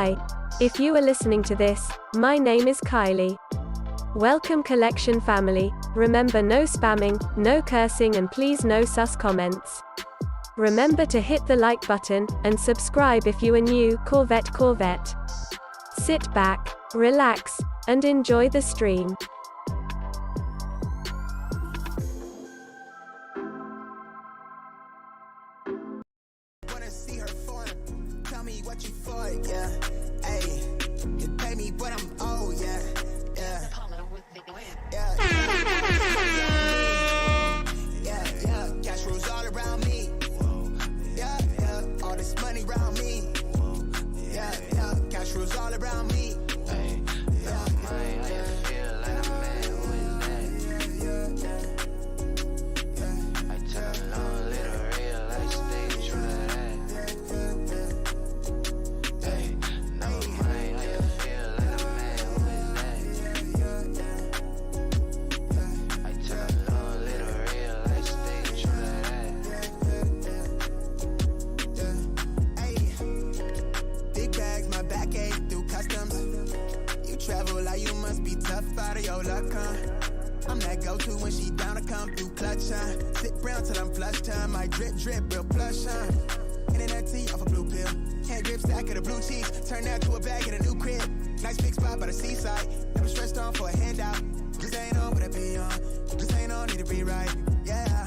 Hi. If you are listening to this, my name is Kylie. Welcome collection family. Remember, no spamming, no cursing, and please no sus comments. Remember to hit the like button, and subscribe if you are new. Corvette. Sit back, relax, and enjoy the stream. Wanna see her form, tell me what you for, yeah. Hey, you pay me what I'm owed, yeah. Yeah, cash rules all around me. Yeah, all this money around me. Yeah, cash rules all around me. I'm that go-to when she down to come through clutch, huh? Sit brown till I'm flush time. My drip, real plush, huh? Internet tea off a blue pill. Hand grip stack of the blue cheese. Turn that to a bag in a new crib. Nice big spot by the seaside. Never stressed on for a handout. Just ain't on what I be on. Just ain't on, need to be right. Yeah.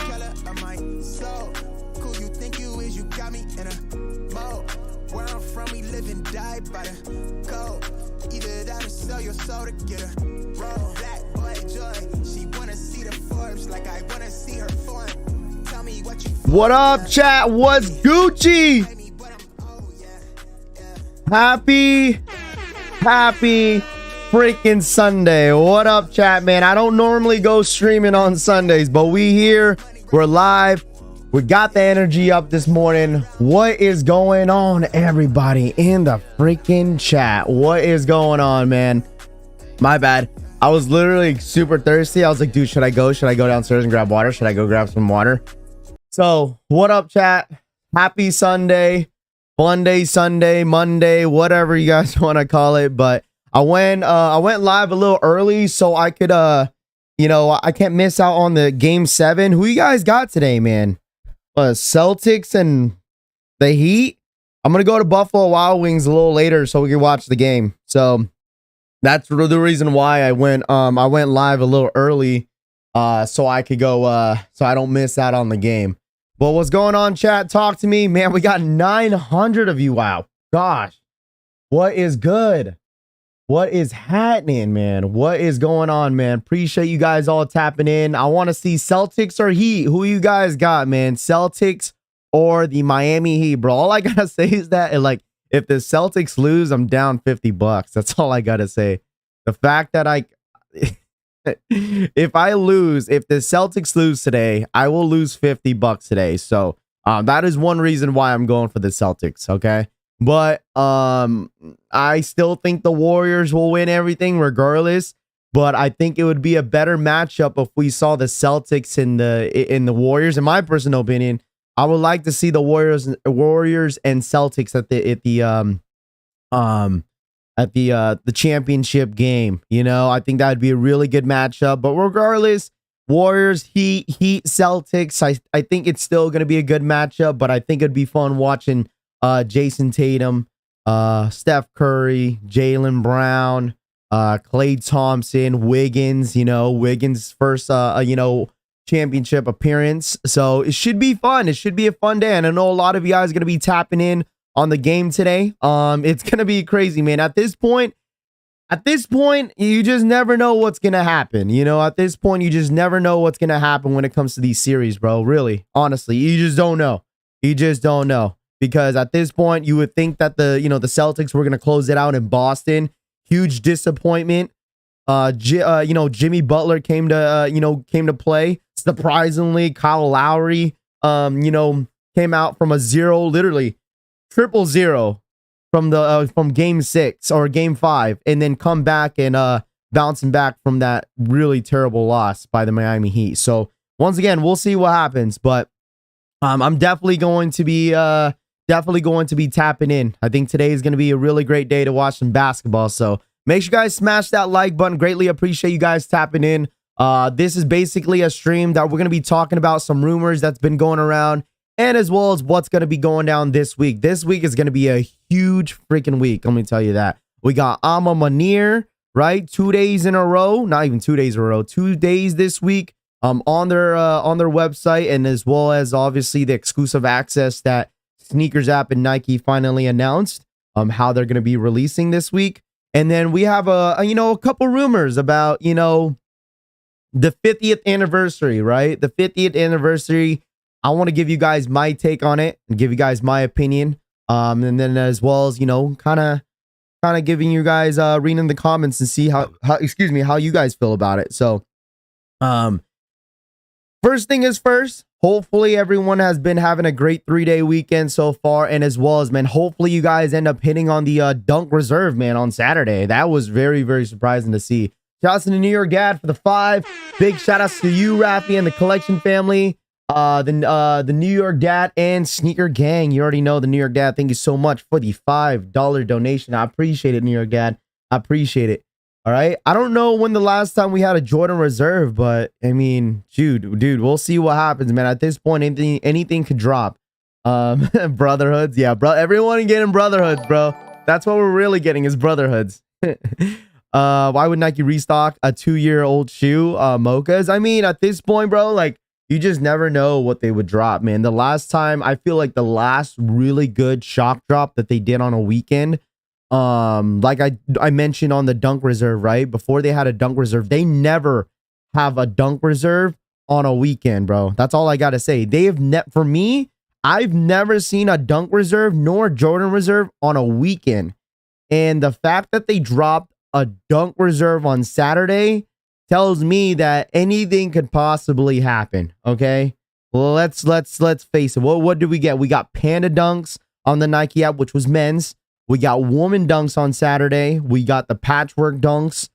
Color of my soul. Cool you think you is, you got me in a mode. Where I'm from, we live and die by the code. Either that or sell your soul to get a roll. Black boy joy, she wanna see the Forbes like I wanna see her form. Tell me what you. What up, chat? What's Gucci? Happy freaking Sunday. What up, chat, man? I don't normally go streaming on Sundays, but we here. We're live. We got the energy up this morning. What is going on, everybody in the freaking chat? What is going on, man? My bad. I was literally super thirsty. I was like, dude, should I go downstairs and grab water? Should I go grab some water? So, what up, chat? Happy Sunday, Sunday, Monday, whatever you guys want to call it. But I went live a little early so I could, I can't miss out on the game 7. Who you guys got today, man? Celtics and the Heat. I'm gonna go to Buffalo Wild Wings a little later so we can watch the game. So that's the reason why I went live a little early, so I could go so I don't miss out on the game. But what's going on, chat? Talk to me, man. We got 900 of you. Wow, gosh, what is good? What is happening, man? What is going on, man? Appreciate you guys all tapping in. I want to see Celtics or Heat. Who you guys got, man? Celtics or the Miami Heat, bro? All I gotta say is that, like, if the Celtics lose, I'm down $50. That's all I gotta say. The fact that if the Celtics lose today, I will lose $50 today. So that is one reason why I'm going for the Celtics. Okay. But I still think the Warriors will win everything regardless. But I think it would be a better matchup if we saw the Celtics in the Warriors. In my personal opinion, I would like to see the Warriors and Celtics at the championship game. You know, I think that would be a really good matchup. But regardless, Warriors, Heat, Celtics. I think it's still going to be a good matchup. But I think it'd be fun watching Jason Tatum, Steph Curry, Jaylen Brown, Klay Thompson, Wiggins, Wiggins' first, championship appearance. So it should be fun. It should be a fun day. And I know a lot of you guys are going to be tapping in on the game today. It's going to be crazy, man. At this point, you just never know what's going to happen. At this point, you just never know what's going to happen when it comes to these series, bro. Really, honestly, you just don't know. Because at this point, you would think that the Celtics were going to close it out in Boston. Huge disappointment. Jimmy Butler came to play. Surprisingly, Kyle Lowry, came out from a 0, literally 0-0 from game 6 or game 5, and then come back and bouncing back from that really terrible loss by the Miami Heat. So once again, we'll see what happens, but I'm definitely going to be definitely going to be tapping in. I think today is going to be a really great day to watch some basketball. So make sure you guys smash that like button. Greatly appreciate you guys tapping in. This is basically a stream that we're going to be talking about some rumors that's been going around, and as well as what's going to be going down this week. This week is going to be a huge freaking week. Let me tell you that. We got Maniere, right? 2 days in a row, not even 2 days in a row, 2 days this week on their website, and as well as obviously the exclusive access that Snkrs app and Nike finally announced how they're going to be releasing this week. And then we have a couple rumors about, the 50th anniversary, right? The 50th anniversary. I want to give you guys my take on it and give you guys my opinion. And then as well as, kind of giving you guys reading the comments and see how you guys feel about it. So first thing is first, hopefully everyone has been having a great 3-day weekend so far. And as well as, man, hopefully you guys end up hitting on the Dunk Reserve, man, on Saturday. That was very, very surprising to see. Shouts to the New York Dad for the 5. Big shout outs to you, Raffy, and the collection family. The New York Dad and Sneaker Gang. You already know the New York Dad. Thank you so much for the $5 donation. I appreciate it, New York Dad. I appreciate it. All right. I don't know when the last time we had a Jordan Reserve, but I mean, dude, we'll see what happens, man. At this point, anything could drop. Brotherhoods. Yeah, bro. Everyone getting brotherhoods, bro. That's what we're really getting is brotherhoods. Why would Nike restock a 2-year-old shoe, mochas? I mean, at this point, bro, like, you just never know what they would drop, man. The last time, I feel like the last really good shock drop that they did on a weekend, like I mentioned on the Dunk Reserve, right? Before they had a Dunk Reserve, they never have a Dunk Reserve on a weekend, bro. That's all I got to say. For me, I've never seen a Dunk Reserve nor Jordan Reserve on a weekend. And the fact that they dropped a Dunk Reserve on Saturday tells me that anything could possibly happen. Okay, well, let's face it. What did we get? We got Panda Dunks on the Nike app, which was men's. We got woman dunks on Saturday. We got the patchwork dunks.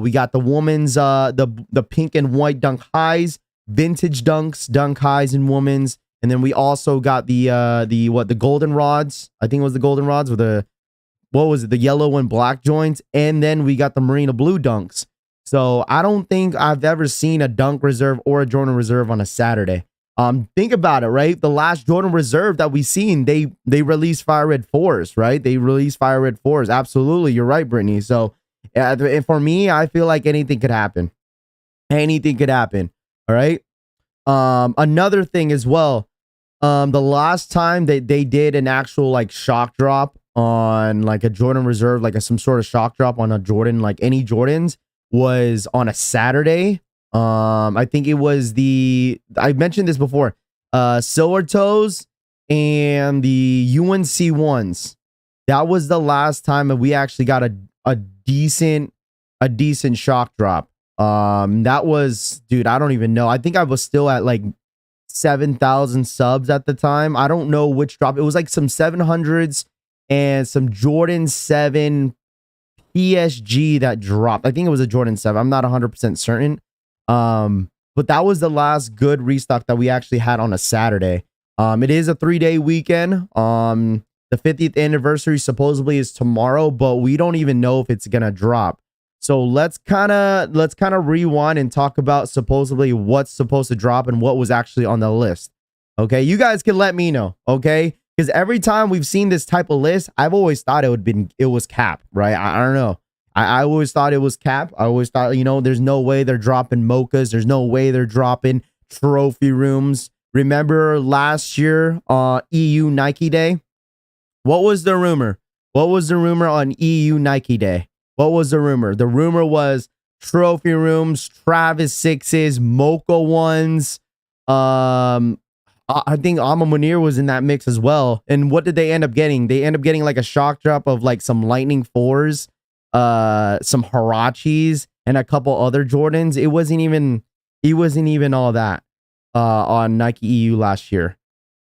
We got the woman's the pink and white dunk highs, vintage dunks, dunk highs and women's. And then we also got the golden rods. I think it was the golden rods with the yellow and black joints. And then we got the Marina blue dunks. So I don't think I've ever seen a Dunk Reserve or a Jordan Reserve on a Saturday. Think about it, right? The last Jordan Reserve that we seen, they released Fire Red 4s, right? They released Fire Red 4s. Absolutely, you're right, Brittany. So for me, I feel like anything could happen. Anything could happen. All right. Another thing as well. The last time that they did an actual like shock drop on like a Jordan Reserve, like some sort of shock drop on a Jordan, like any Jordans, was on a Saturday. I think it was I mentioned this before, Silver Toes and the UNC ones. That was the last time that we actually got a decent shock drop. That was, dude, I don't even know. I think I was still at like 7,000 subs at the time. I don't know which drop. It was like some 700s and some Jordan 7 PSG that dropped. I think it was a Jordan 7. I'm not 100% certain. But that was the last good restock that we actually had on a Saturday. It is a 3-day weekend. The 50th anniversary supposedly is tomorrow, but we don't even know if it's gonna drop. So let's kind of rewind and talk about supposedly what's supposed to drop and what was actually on the list. Okay, you guys can let me know. Okay, because every time we've seen this type of list, I've always thought it was cap, right? I don't know. I always thought it was cap. I always thought, there's no way they're dropping mochas. There's no way they're dropping trophy rooms. Remember last year, EU Nike Day? What was the rumor? What was the rumor on EU Nike Day? What was the rumor? The rumor was trophy rooms, Travis 6s, mocha ones. I think Maniere was in that mix as well. And what did they end up getting? They end up getting like a shock drop of like some Lightning 4s, some Hirachis, and a couple other Jordans. It wasn't even all that on Nike EU last year.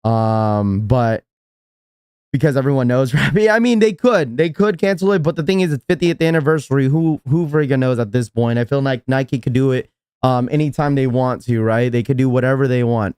But because everyone knows, right? I mean, they could cancel it, but the thing is, it's 50th anniversary. Who freaking knows at this point? I feel like Nike could do it anytime they want to, right? They could do whatever they want.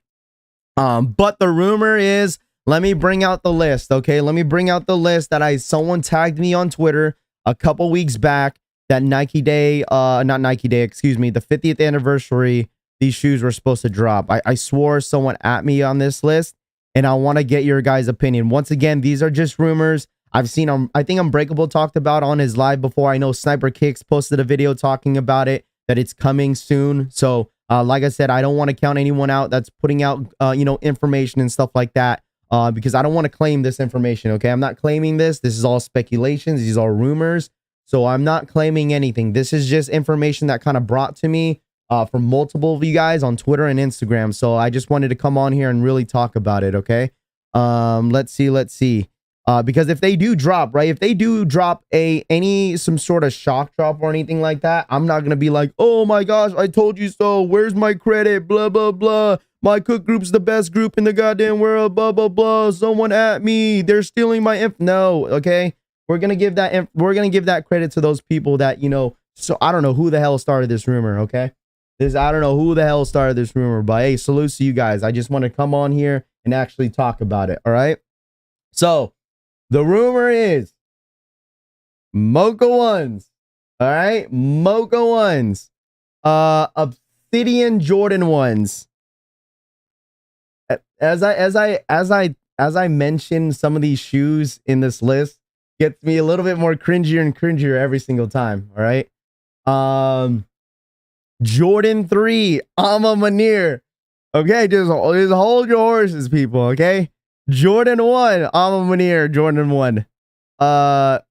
But the rumor is let me bring out the list, okay? Let me bring out the list that someone tagged me on Twitter a couple weeks back that Nike Day, not Nike Day, excuse me, the 50th anniversary, these shoes were supposed to drop. I swore someone at me on this list, and I want to get your guys' opinion. Once again, these are just rumors. I've seen I think Unbreakable talked about on his live before. I know Sniper Kicks posted a video talking about it, that it's coming soon. So, like I said, I don't want to count anyone out that's putting out, you know, information and stuff like that, because I don't want to claim this information, okay? I'm not claiming this. This is all speculations. These are rumors. So I'm not claiming anything. This is just information that kind of brought to me from multiple of you guys on Twitter and Instagram. So I just wanted to come on here and really talk about it, okay? Let's see. Because if they do drop, right? If they do drop some sort of shock drop or anything like that, I'm not gonna be like, oh my gosh, I told you so. Where's my credit? Blah blah blah. My cook group's the best group in the goddamn world. Blah blah blah. Someone at me. They're stealing my info. No, okay. We're gonna give that credit to those people that, you know. So I don't know who the hell started this rumor, okay? I don't know who the hell started this rumor, but hey, salute to you guys. I just want to come on here and actually talk about it. All right. So the rumor is Mocha ones. All right. Mocha ones. Obsidian Jordan ones. As I mentioned, some of these shoes in this list gets me a little bit more cringier and cringier every single time. All right. Jordan 3 Maniere. Okay, just hold your horses, people. Okay. Jordan 1 Maniere, Jordan 1.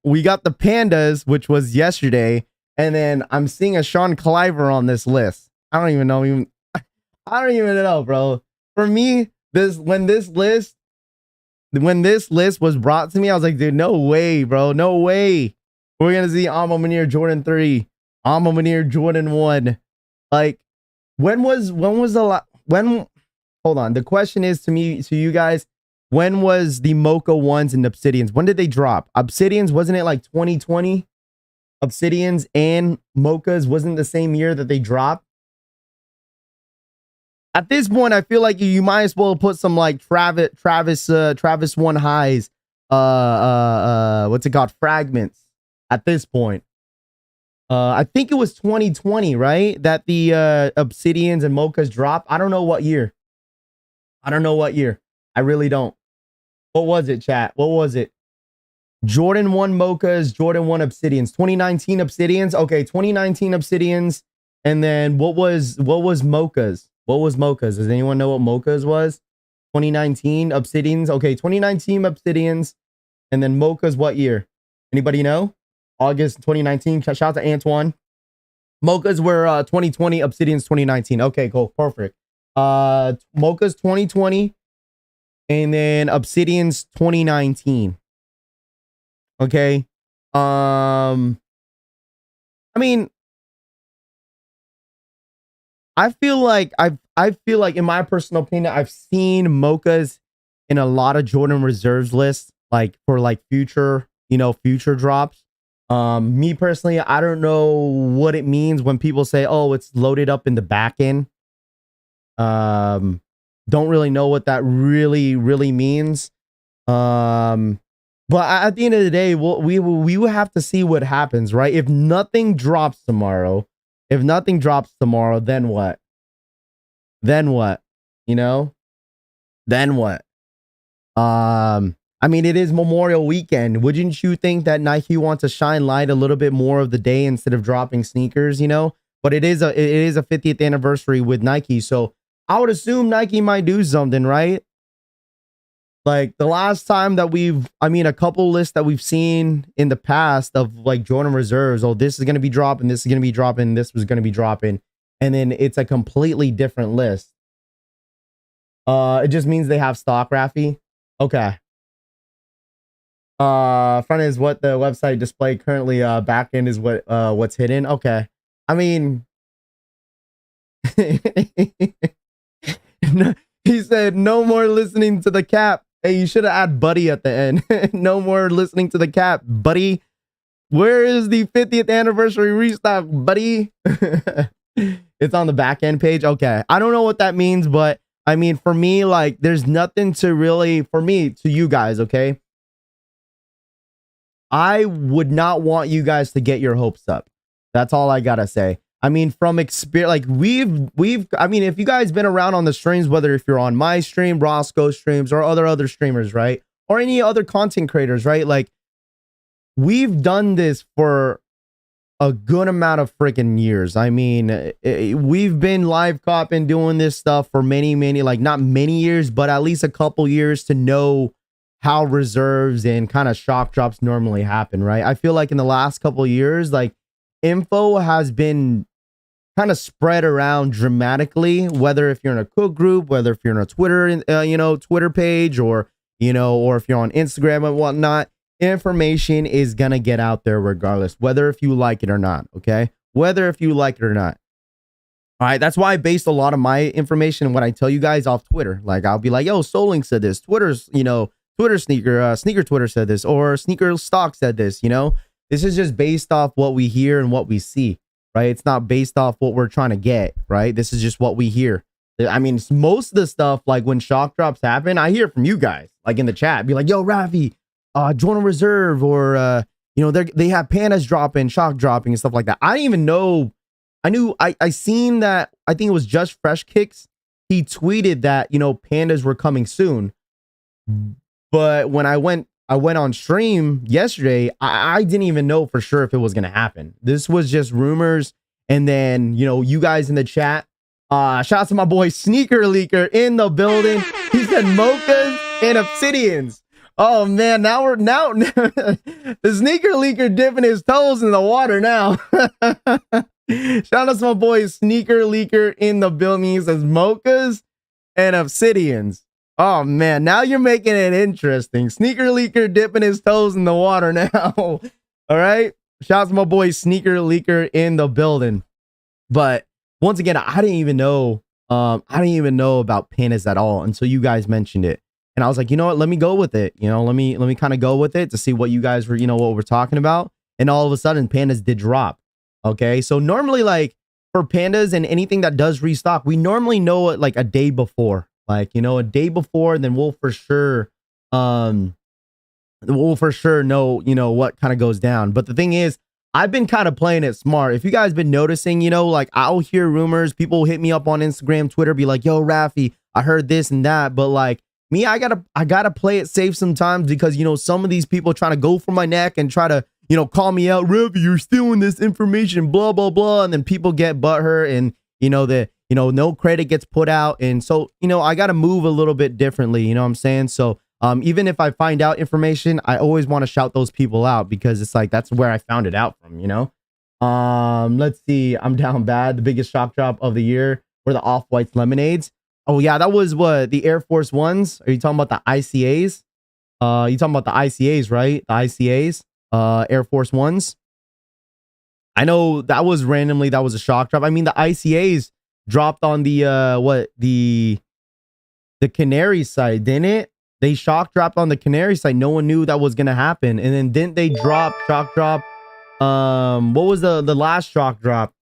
We got the Pandas, which was yesterday, and then I'm seeing a Sean Cliver on this list. I don't even know, bro. For me, when this list was brought to me, I was like, dude, no way, bro. No way. We're gonna see Maniere Jordan 3, Maniere Jordan 1. Like, when hold on. The question is to you guys, when was the Mocha ones and Obsidians? When did they drop? Obsidians, wasn't it like 2020? Obsidians and Mochas wasn't the same year that they dropped? At this point, I feel like you might as well put some like Travis 1 highs, what's it called? Fragments at this point. I think it was 2020, right? That the Obsidians and Mochas dropped. I don't know what year. I really don't. What was it, chat? What was it? Jordan 1 Mochas, Jordan 1 Obsidians. 2019 Obsidians. Okay, 2019 Obsidians. And then what was Mochas? What was Mochas? Does anyone know what Mochas was? 2019 Obsidians. Okay, 2019 Obsidians. And then Mochas what year? Anybody know? August 2019. Shout out to Antoine. Mochas were 2020, Obsidians 2019. Okay, cool. Perfect. Mochas 2020. And then Obsidians 2019. Okay. I mean, I feel like in my personal opinion, I've seen Mochas in a lot of Jordan reserves lists, like for like future drops. Me personally, I don't know what it means when people say, oh, it's loaded up in the back end. Don't really know what that really means. But at the end of the day, we will have to see what happens, right? If nothing drops tomorrow, then what? Then what? You know? Then what? I mean, it is Memorial Weekend. Wouldn't you think that Nike wants to shine light a little bit more of the day instead of dropping sneakers, you know? But it is a 50th anniversary with Nike, so I would assume Nike might do something, right? Like the last time that a couple lists that we've seen in the past of like Jordan reserves, oh, this is going to be dropping, this is going to be dropping, this was going to be dropping, and then it's a completely different list. It just means they have stock, Rafi. Okay. Front is what the website display currently, backend is what's hidden. Okay. I mean, he said no more listening to the cap. Hey, you should have added buddy at the end. No more listening to the cap, buddy. Where is the 50th anniversary restock, buddy? It's on the back end page. Okay. I don't know what that means, but I mean, for me, like, there's nothing to really, for me, to you guys, okay? I would not want you guys to get your hopes up. That's all I gotta say. I mean, from experience, like I mean, if you guys been around on the streams, whether if you're on my stream, Roscoe streams, or other streamers, right? Or any other content creators, right? Like, we've done this for a good amount of freaking years. I mean, we've been live copping doing this stuff for many, like not many years, but at least a couple years to know how reserves and kind of shock drops normally happen, right? I feel like in the last couple years, like, info has been kind of spread around dramatically, whether if you're in a cook group, whether if you're in a Twitter, Twitter page, or if you're on Instagram and whatnot. Information is gonna get out there regardless, whether if you like it or not. Okay, whether if you like it or not. All right, that's why I based a lot of my information and what I tell you guys off Twitter. Like, I'll be like, yo, Soling said this, Twitter's, Twitter sneaker Twitter said this, or sneaker stock said this. This is just based off what we hear and what we see, right? It's not based off what we're trying to get, right? This is just what we hear. I mean, most of the stuff, like when shock drops happen, I hear from you guys, like in the chat, be like, yo, Rafi, join a reserve, or they have pandas dropping, shock dropping, and stuff like that. I didn't even know. I seen that. I think it was Just Fresh Kicks. He tweeted that pandas were coming soon. But when I went on stream yesterday, I didn't even know for sure if it was gonna happen. This was just rumors. And then you guys in the chat, shout out to my boy Sneaker Leaker in the building. He said mochas and obsidians. Oh man, now the Sneaker Leaker dipping his toes in the water now. Shout out to my boy Sneaker Leaker in the building. He says mochas and obsidians. Oh man, now you're making it interesting. Sneaker Leaker dipping his toes in the water now. All right. Shout out to my boy Sneaker Leaker in the building. But once again, I didn't even know about pandas at all until you guys mentioned it. And I was like, you know what? Let me go with it. Let me kind of go with it to see what you guys were, what we're talking about. And all of a sudden, pandas did drop. Okay. So normally, like, for pandas and anything that does restock, we normally know it like a day before. Like, a day before, then we'll for sure know, what kind of goes down. But the thing is, I've been kind of playing it smart. If you guys been noticing, like, I'll hear rumors, people hit me up on Instagram, Twitter, be like, yo, Rafi, I heard this and that. But like me, I gotta play it safe sometimes, because, some of these people trying to go for my neck and try to, call me out, Rafi, you're stealing this information, blah, blah, blah. And then people get butthurt, and, no credit gets put out. And so, I got to move a little bit differently. You know what I'm saying? So, even if I find out information, I always want to shout those people out, because it's like, that's where I found it out from, let's see. I'm down bad. The biggest shock drop of the year were the Off-Whites lemonades. Oh yeah. That was what, the Air Force Ones. Are you talking about the ICAs? You talking about the ICAs, right? The ICAs, Air Force Ones. I know that was a shock drop. I mean, the ICAs dropped on the Canary side, didn't it? They shock dropped on the Canary side. No one knew that was gonna happen. And then didn't they shock drop? What was the last shock drop?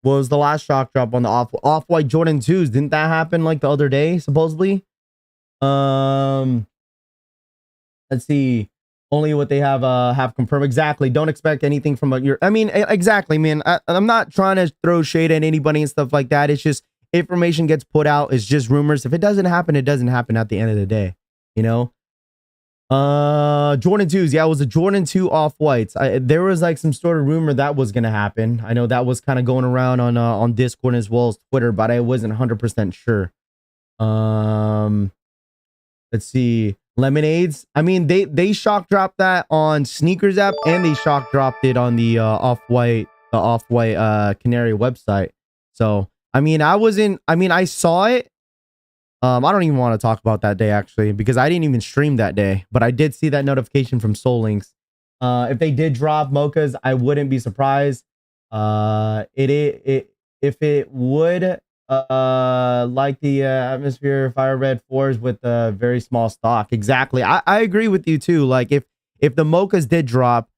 What was the last shock drop on the Off-White Jordan 2s? Didn't that happen like the other day, supposedly? Let's see. Only what they have confirmed. Exactly. Don't expect anything from exactly, man. I'm not trying to throw shade at anybody and stuff like that. It's just information gets put out. It's just rumors. If it doesn't happen, it doesn't happen at the end of the day. Jordan 2s. Yeah, it was a Jordan 2 Off-Whites. There was like some sort of rumor that was gonna happen. I know that was kind of going around on Discord as well as Twitter, but I wasn't 100% sure. Let's see. Lemonades. I mean, they shock dropped that on Snkrs app, and they shock dropped it on the Off-White Canary website. So I mean, I saw it. I don't even want to talk about that day, actually, because I didn't even stream that day, but I did see that notification from Solinks. If they did drop mochas, I wouldn't be surprised. If it would, like the Atmosphere Fire Red 4s with a very small stock. Exactly. I agree with you too. Like, if the mochas did drop,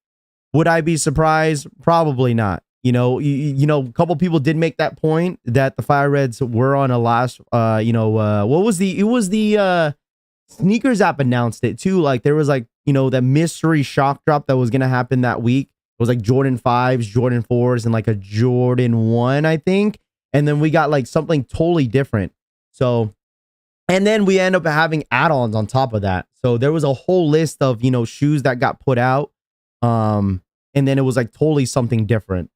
would I be surprised? Probably not. you know, a couple people did make that point that the Fire Reds were on a last, what was it was the Snkrs app announced it too. Like there was like, you know, that mystery shock drop that was going to happen that week. It was like Jordan 5s, Jordan 4s, and like a Jordan 1, I think. And then we got like something totally different. So, and then we end up having add-ons on top of that. So there was a whole list of, you know, shoes that got put out. And then it was like totally something different.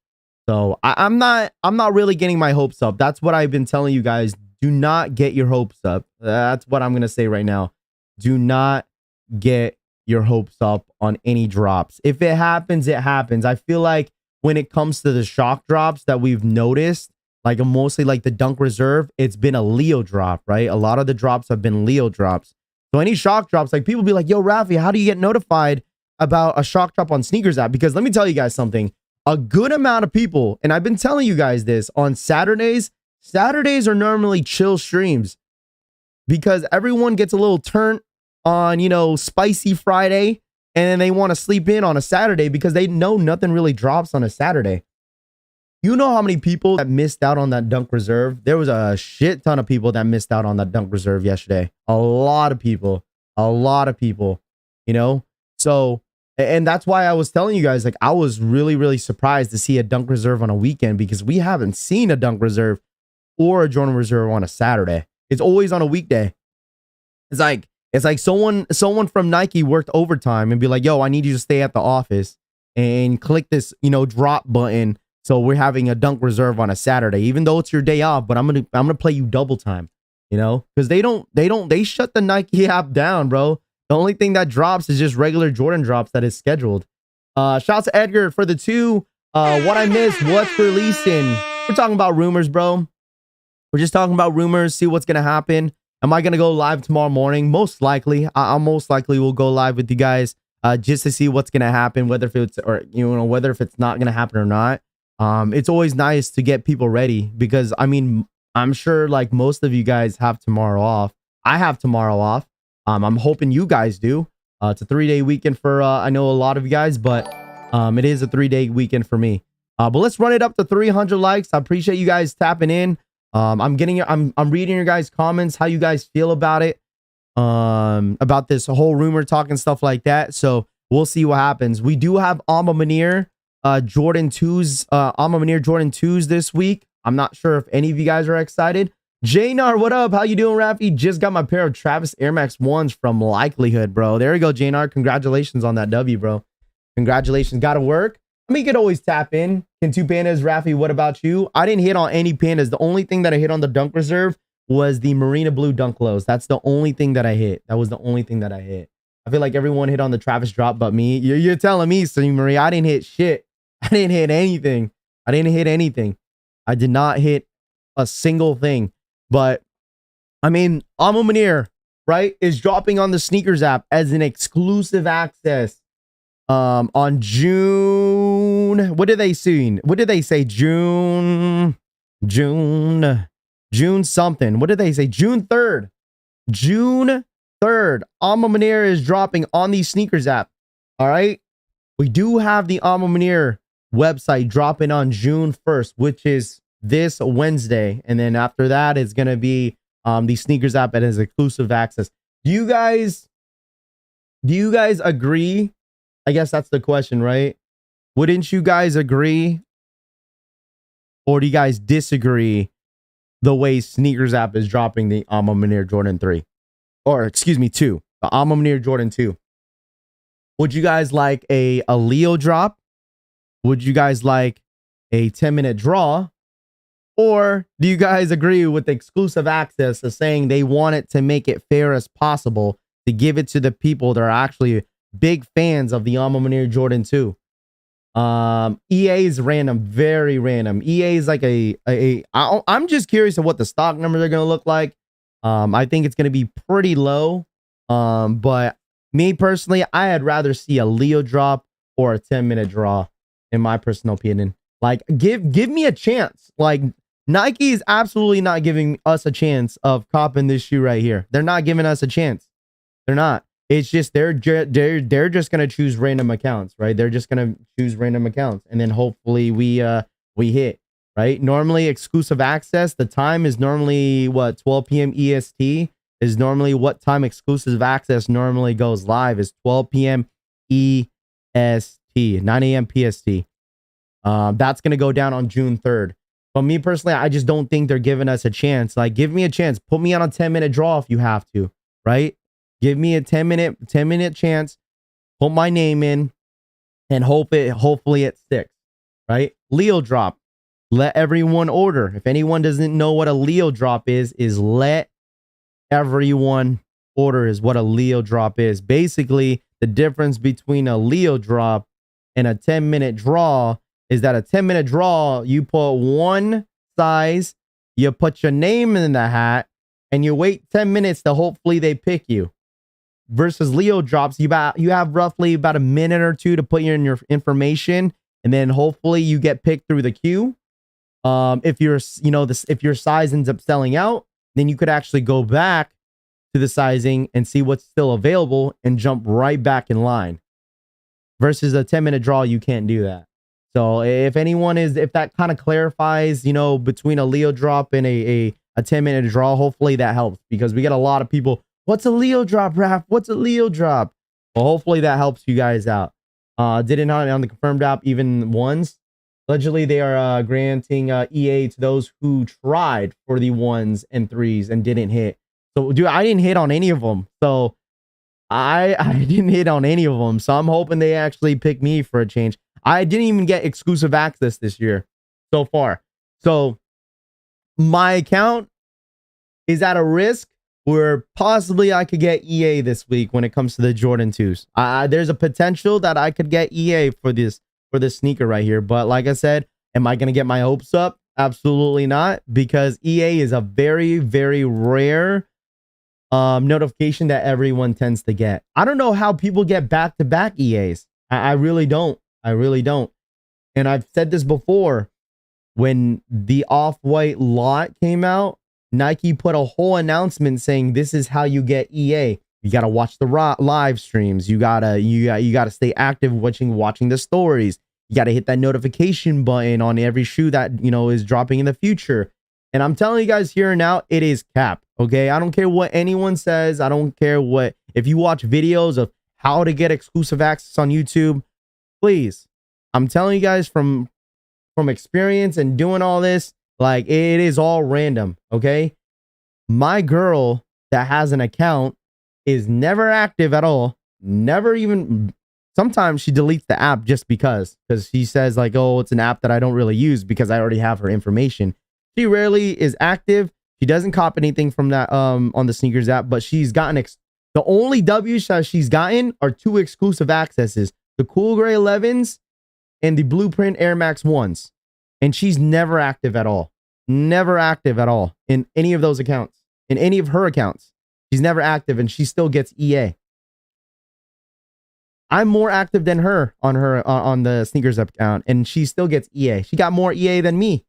So I'm not really getting my hopes up. That's what I've been telling you guys. Do not get your hopes up. That's what I'm going to say right now. Do not get your hopes up on any drops. If it happens, it happens. I feel like when it comes to the shock drops that we've noticed, like mostly like the Dunk Reserve, it's been a Leo drop, right? A lot of the drops have been Leo drops. So any shock drops, like people be like, yo, Rafi, how do you get notified about a shock drop on Snkrs app? Because let me tell you guys something. A good amount of people, and I've been telling you guys this, on Saturdays are normally chill streams because everyone gets a little turnt on, you know, spicy Friday, and then they want to sleep in on a Saturday because they know nothing really drops on a Saturday. You know how many people that missed out on that Dunk Reserve? There was a shit ton of people that missed out on that Dunk Reserve yesterday. A lot of people, you know? So, and that's why I was telling you guys, like, I was really, really surprised to see a Dunk Reserve on a weekend because we haven't seen a Dunk Reserve or a Jordan Reserve on a Saturday. It's always on a weekday. It's like someone from Nike worked overtime and be like, yo, I need you to stay at the office and click this, you know, drop button. So we're having a Dunk Reserve on a Saturday, even though it's your day off, but I'm gonna play you double time, you know, because they shut the Nike app down, bro. The only thing that drops is just regular Jordan drops that is scheduled. Shouts to Edgar for the 2. What I missed, what's releasing? We're talking about rumors, bro. We're just talking about rumors, see what's gonna happen. Am I gonna go live tomorrow morning? Most likely. I most likely will go live with you guys just to see what's gonna happen, whether if it's not gonna happen or not. It's always nice to get people ready because I mean, I'm sure like most of you guys have tomorrow off. I have tomorrow off. I'm hoping you guys do. It's a 3-day weekend for I know a lot of you guys, but it is a 3-day weekend for me. But let's run it up to 300 likes. I appreciate you guys tapping in. I'm reading your guys' comments, how you guys feel about it, about this whole rumor talk and stuff like that. So we'll see what happens. We do have Maniere Jordan 2s, Maniere Jordan 2s this week. I'm not sure if any of you guys are excited. Jnar, what up? How you doing, Rafi? Just got my pair of Travis Air Max 1s from Likelihood, bro. There you go, Jnar. Congratulations on that W, bro. Congratulations. Gotta work. I mean, you could always tap in. Can 2 pandas, Rafi, what about you? I didn't hit on any pandas. The only thing that I hit on the Dunk Reserve was the Marina Blue Dunk Lows. That's the only thing that I hit. That was the only thing that I hit. I feel like everyone hit on the Travis drop but me. You're telling me, Steve Marie, I didn't hit shit. I didn't hit anything. I did not hit a single thing. But, I mean, Maniere, right, is dropping on the Snkrs app as an exclusive access on June. What did they say? June something. What did they say? June 3rd. June 3rd. Maniere is dropping on the Snkrs app. All right. We do have the Maniere website dropping on June 1st, which is this Wednesday. And then after that, it's going to be the Snkrs app and has exclusive access. Do you guys agree? I guess that's the question, right? Wouldn't you guys agree? Or do you guys disagree the way Snkrs app is dropping the Maniere Jordan 3? Or excuse me, 2. The Maniere Jordan 2. Would you guys like a Leo drop? Would you guys like a 10-minute draw? Or do you guys agree with the exclusive access of saying they want it to make it fair as possible to give it to the people that are actually big fans of the Maniere Jordan 2? EA is random, very random. EA is like I'm just curious of what the stock numbers are going to look like. I think it's going to be pretty low. But me personally, I had rather see a Leo drop or a 10-minute draw, in my personal opinion. Like, give me a chance. Like, Nike is absolutely not giving us a chance of copping this shoe right here. They're not giving us a chance. They're not. It's just they're just gonna choose random accounts, right? They're just gonna choose random accounts, and then hopefully we we hit, right? Normally exclusive access, the time is normally what, 12 p.m. EST is normally what time exclusive access normally goes live, is 12 p.m. EST, 9 a.m. PST. That's going to go down on June 3rd. But me personally, I just don't think they're giving us a chance. Like, give me a chance. Put me on a 10-minute draw if you have to, right? Give me a 10-minute chance. Put my name in and hopefully it sticks, right? Leo drop. Let everyone order. If anyone doesn't know what a Leo drop is let everyone order is what a Leo drop is. Basically, the difference between a Leo drop and a 10-minute draw is that a 10-minute draw, you put one size, you put your name in the hat, and you wait 10 minutes to hopefully they pick you. Versus Leo drops, you have roughly about a minute or two to put in your information, and then hopefully you get picked through the queue. If your size ends up selling out, then you could actually go back to the sizing and see what's still available and jump right back in line. Versus a 10-minute draw, you can't do that. So if that kind of clarifies, between a Leo drop and a 10-minute draw, hopefully that helps, because we get a lot of people, what's a Leo drop, Raph? What's a Leo drop? Well, hopefully that helps you guys out. Didn't on the confirmed app even once. Allegedly, they are granting EA to those who tried for the 1s and 3s and didn't hit. So, dude, I didn't hit on any of them. So I didn't hit on any of them. So I'm hoping they actually pick me for a change. I didn't even get exclusive access this year so far. So my account is at a risk where possibly I could get EA this week when it comes to the Jordan 2s. There's a potential that I could get EA for this sneaker right here. But like I said, am I going to get my hopes up? Absolutely not, because EA is a very, very rare notification that everyone tends to get. I don't know how people get back-to-back EAs. I really don't. And I've said this before. When the Off-White lot came out, Nike put a whole announcement saying this is how you get EA. You got to watch the live streams. You got to stay active watching the stories. You got to hit that notification button on every shoe that, is dropping in the future. And I'm telling you guys here and now, it is cap. Okay. I don't care what anyone says. I don't care if you watch videos of how to get exclusive access on YouTube, please. I'm telling you guys from experience and doing all this, like, it is all random. Okay. My girl that has an account is never active at all. Never even, sometimes she deletes the app just because she says like, oh, it's an app that I don't really use because I already have her information. She rarely is active. She doesn't cop anything from that on the Snkrs app, but she's gotten the only W's that she's gotten are 2 exclusive accesses, the Cool Gray 11s and the Blueprint Air Max 1s. And she's never active at all. Never active at all in any of those accounts, in any of her accounts. She's never active, and she still gets EA. I'm more active than her on the Snkrs account, and she still gets EA. She got more EA than me.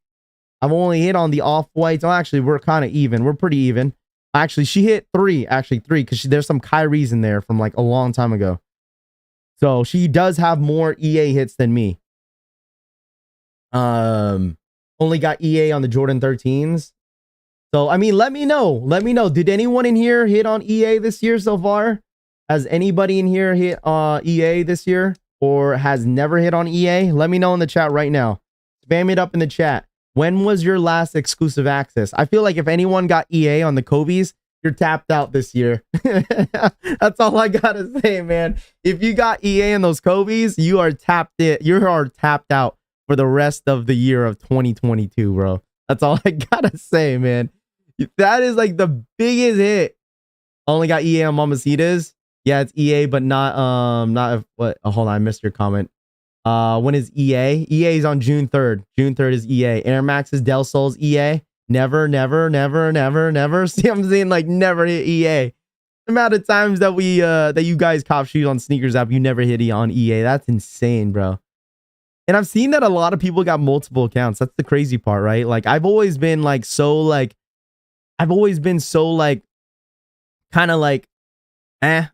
I've only hit on the Off-Whites. Oh, actually, we're kind of even. We're pretty even. Actually, she hit 3, because there's some Kyries in there from like a long time ago. So she does have more EA hits than me. Only got EA on the Jordan 13s. So, I mean, let me know. Did anyone in here hit on EA this year so far? Has anybody in here hit EA this year or has never hit on EA? Let me know in the chat right now. Spam it up in the chat. When was your last exclusive access? I feel like if anyone got EA on the Kobe's, you're tapped out this year. That's all I gotta say, man. If you got EA in those Kobe's, you are tapped out for the rest of the year of 2022, bro. That's all I gotta say, man. That is like the biggest hit. Only got EA on Mamacitas. Yeah, it's EA, but not what? Oh, hold on, I missed your comment. When is EA? EA is on June 3rd. June 3rd is EA. Air Max's Del Sol's EA. Never. See, I'm saying like never hit EA. The amount of times that that you guys cop shoes on Snkrs app, you never hit on EA. That's insane, bro. And I've seen that a lot of people got multiple accounts. That's the crazy part, right? Like I've always been kind of like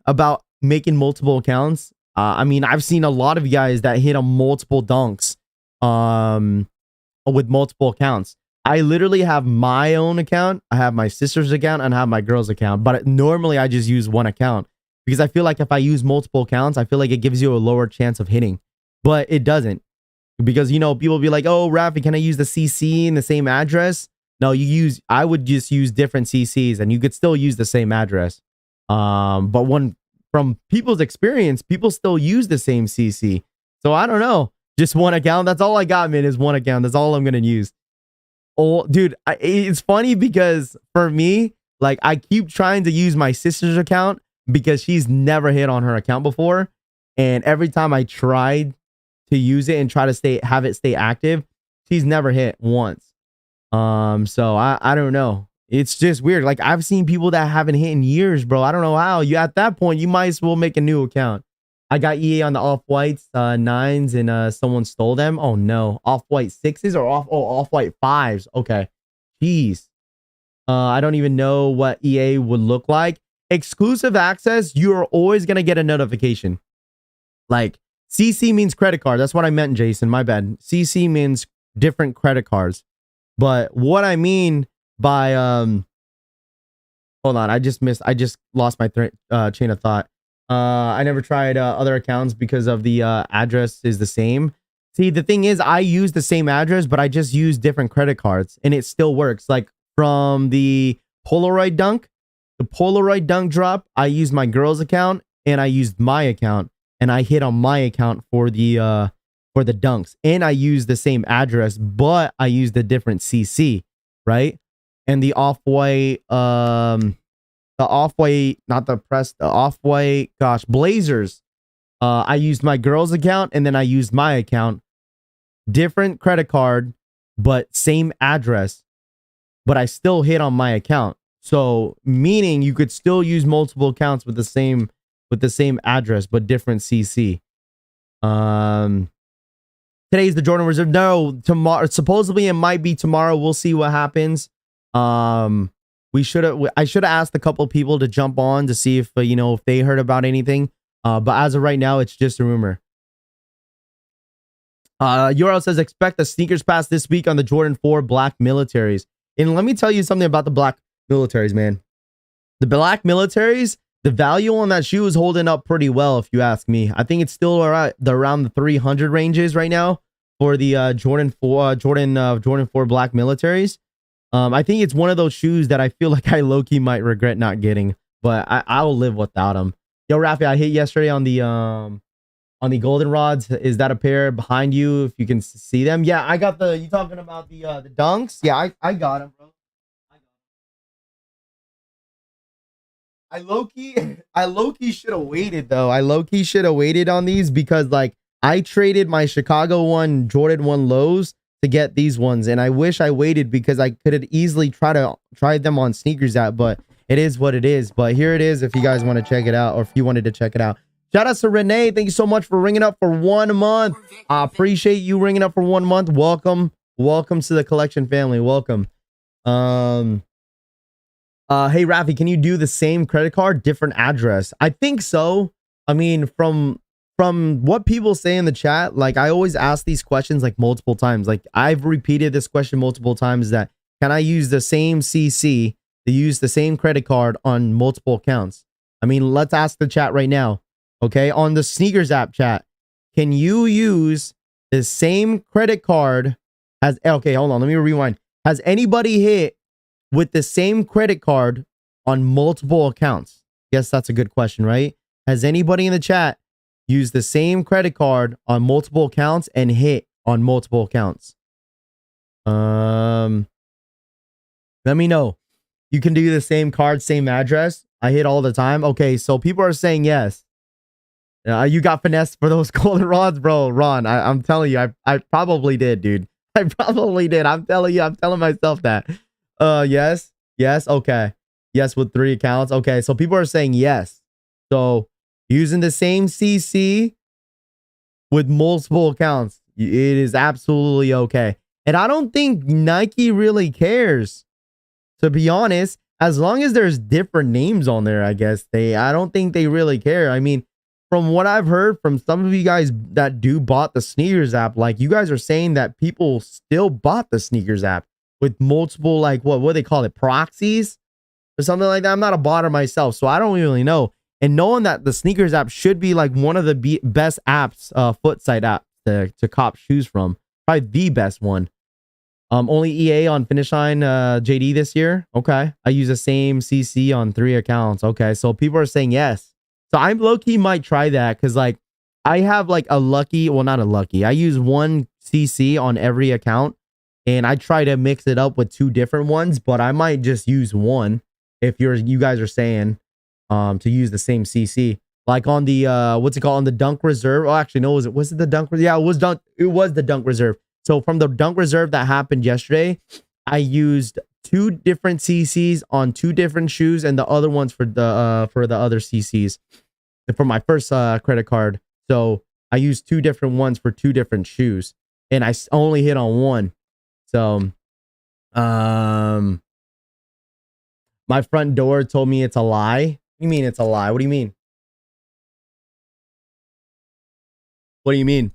about making multiple accounts. I mean, I've seen a lot of you guys that hit on multiple dunks. with multiple accounts. I literally have my own account, I have my sister's account, and I have my girl's account. But normally I just use one account because I feel like if I use multiple accounts, I feel like it gives you a lower chance of hitting. But it doesn't, because people be like, "Oh, Rafi, can I use the CC in the same address?" No, I would just use different CCs, and you could still use the same address. But from people's experience, people still use the same CC. So I don't know. Just one account. That's all I got, man, is one account. That's all I'm going to use. Oh, dude, it's funny because for me, like, I keep trying to use my sister's account because she's never hit on her account before. And every time I tried to use it and try to have it stay active, she's never hit once. So I don't know. It's just weird. Like, I've seen people that haven't hit in years, bro. I don't know how. At that point, you might as well make a new account. I got EA on the off-whites 9s, and someone stole them. Oh no, off-white 6s or off-white 5s. Okay, jeez. I don't even know what EA would look like. Exclusive access, you're always gonna get a notification. Like, CC means credit card. That's what I meant, Jason. My bad. CC means different credit cards. But what I mean by hold on, I just lost my chain of thought. I never tried other accounts because of the address is the same. See, the thing is, I use the same address, but I just use different credit cards, and it still works. Like, from the Polaroid Dunk drop, I used my girl's account, and I used my account, and I hit on my account for the dunks, and I used the same address, but I used a different CC, right? And the off-white, Blazers. I used my girl's account, and then I used my account. Different credit card, but same address. But I still hit on my account. So, meaning you could still use multiple accounts with the same address, but different CC. Today's the Jordan Reserve. No, tomorrow. Supposedly it might be tomorrow. We'll see what happens. I should have asked a couple people to jump on to see if if they heard about anything. But as of right now, it's just a rumor. URL says expect a sneakers pass this week on the Jordan 4 black militaries. And let me tell you something about the black militaries, man. The black militaries, the value on that shoe is holding up pretty well, if you ask me. I think it's still around the 300 ranges right now for the Jordan 4 black militaries. I think it's one of those shoes that I feel like I low-key might regret not getting, but I'll live without them. Yo, Rafi, I hit yesterday on the golden rods. Is that a pair behind you? If you can see them. Yeah, I got you talking about the dunks? Yeah, I got them, bro. I low-key should have waited, though. I low-key should have waited on these because, like, I traded my Chicago Jordan 1 lows to get these ones, and I wish I waited because I could have easily tried them on Snkrs app, but it is what it is. But here it is if you guys want to check it out, or if you wanted to check it out. Shout out to Renee. Thank you so much for ringing up for 1 month. I appreciate you ringing up for 1 month. Welcome to the collection family. Welcome. Hey, Rafi, can you do the same credit card, different address? I think so. I mean, from what people say in the chat, like, I always ask these questions like multiple times. Like, I've repeated this question multiple times, that can I use the same CC to use the same credit card on multiple accounts? I mean, let's ask the chat right now. Okay, on the Snkrs app chat, can you use the same credit card as... Okay, hold on, let me rewind. Has anybody hit with the same credit card on multiple accounts? Yes, that's a good question, right? Has anybody in the chat used the same credit card on multiple accounts and hit on multiple accounts? Let me know. You can do the same card, same address. I hit all the time. Okay, so people are saying yes. You got finessed for those golden rods, bro. Ron, I'm telling you, I probably did, dude. I probably did. I'm telling myself that. Yes. Okay. Yes, with 3 accounts. Okay, so people are saying yes. So using the same CC with multiple accounts, it is absolutely okay. And I don't think Nike really cares, to be honest. As long as there's different names on there, I guess I don't think they really care. I mean, from what I've heard from some of you guys that do bought the Snkrs app, like you guys are saying that people still bought the Snkrs app with multiple, like what do they call it, proxies or something like that. I'm not a botter myself, so I don't really know. And knowing that the Snkrs app should be like one of the best apps, foot site apps to cop shoes from, probably the best one. Only EA on Finish Line, JD this year. Okay, I use the same CC on 3 accounts. Okay, so people are saying yes. So I'm low-key might try that because like I have like a lucky, well not a lucky. I use one CC on every account and I try to mix it up with 2 different ones, but I might just use one if you guys are saying to use the same CC. Like on the what's it called, on the Dunk Reserve. Oh, actually no, was it the Dunk Reserve? Yeah, it was the Dunk Reserve. So from the Dunk Reserve that happened yesterday, I used 2 different CCs on 2 different shoes and the other ones for the other CCs for my first credit card. So I used 2 different ones for 2 different shoes and I only hit on one. So my front door told me it's a lie. What do you mean it's a lie? What do you mean? What do you mean?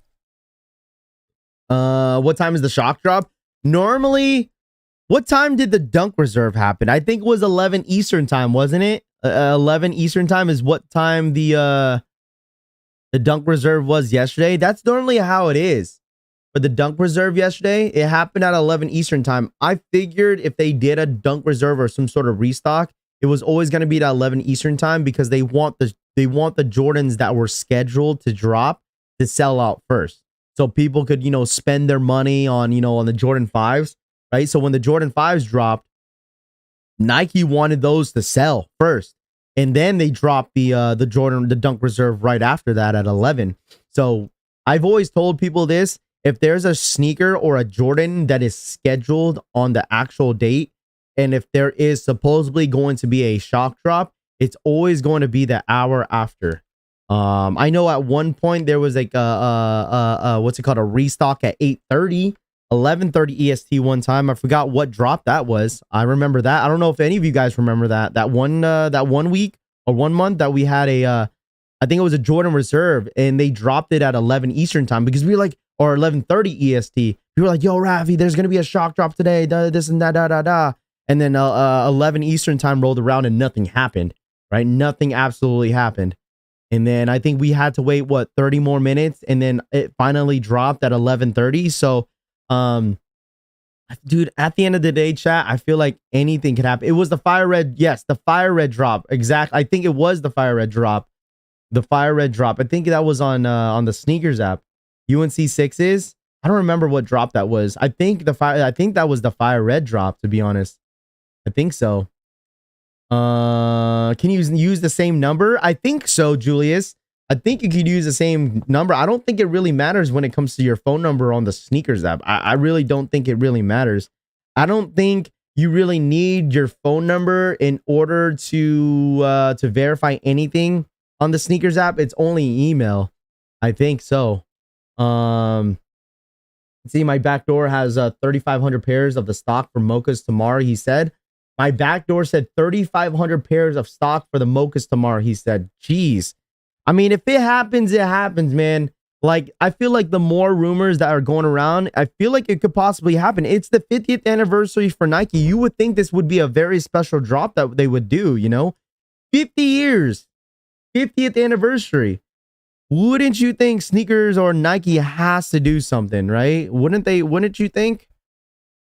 What time is the shock drop? Normally, what time did the Dunk Reserve happen? I think it was 11 Eastern time, wasn't it? 11 Eastern time is what time the Dunk Reserve was yesterday. That's normally how it is. For the Dunk Reserve yesterday, it happened at 11 Eastern time. I figured if they did a Dunk Reserve or some sort of restock, it was always going to be at 11 Eastern time because they want the Jordans that were scheduled to drop to sell out first. So people could, you know, spend their money on, you know, on the Jordan 5s, right? So when the Jordan 5s dropped, Nike wanted those to sell first. And then they dropped the Dunk Reserve right after that at 11. So I've always told people this, if there's a sneaker or a Jordan that is scheduled on the actual date, and if there is supposedly going to be a shock drop, it's always going to be the hour after. I know at one point there was like what's it called, a restock at 8:30, 11:30 EST one time. I forgot what drop that was. I remember that. I don't know if any of you guys remember that one week or 1 month that we had I think it was a Jordan Reserve and they dropped it at 11 Eastern time because we were like, or 11:30 EST. We were like, yo, Ravi, there's gonna be a shock drop today, this and that. And then 11 Eastern time rolled around and nothing happened, right? Nothing absolutely happened. And then I think we had to wait, what, 30 more minutes? And then it finally dropped at 11:30. So, dude, at the end of the day, chat, I feel like anything could happen. It was the fire red. Yes, the fire red drop. Exactly. I think it was the fire red drop. The fire red drop. I think that was on the Snkrs app. UNC 6s. I don't remember what drop that was. I think that was the fire red drop, to be honest. I think so. Can you use the same number? I think so, Julius. I think you could use the same number. I don't think it really matters when it comes to your phone number on the Snkrs app. I really don't think it really matters. I don't think you really need your phone number in order to verify anything on the Snkrs app. It's only email. I think so. See, my backdoor has 3,500 pairs of the stock for mochas tomorrow, he said. My backdoor said 3,500 pairs of stock for the mochas tomorrow, he said. Jeez. I mean, if it happens, man. Like, I feel like the more rumors that are going around, I feel like it could possibly happen. It's the 50th anniversary for Nike. You would think this would be a very special drop that they would do, you know? 50 years. 50th anniversary. Wouldn't you think Snkrs or Nike has to do something, right? Wouldn't you think?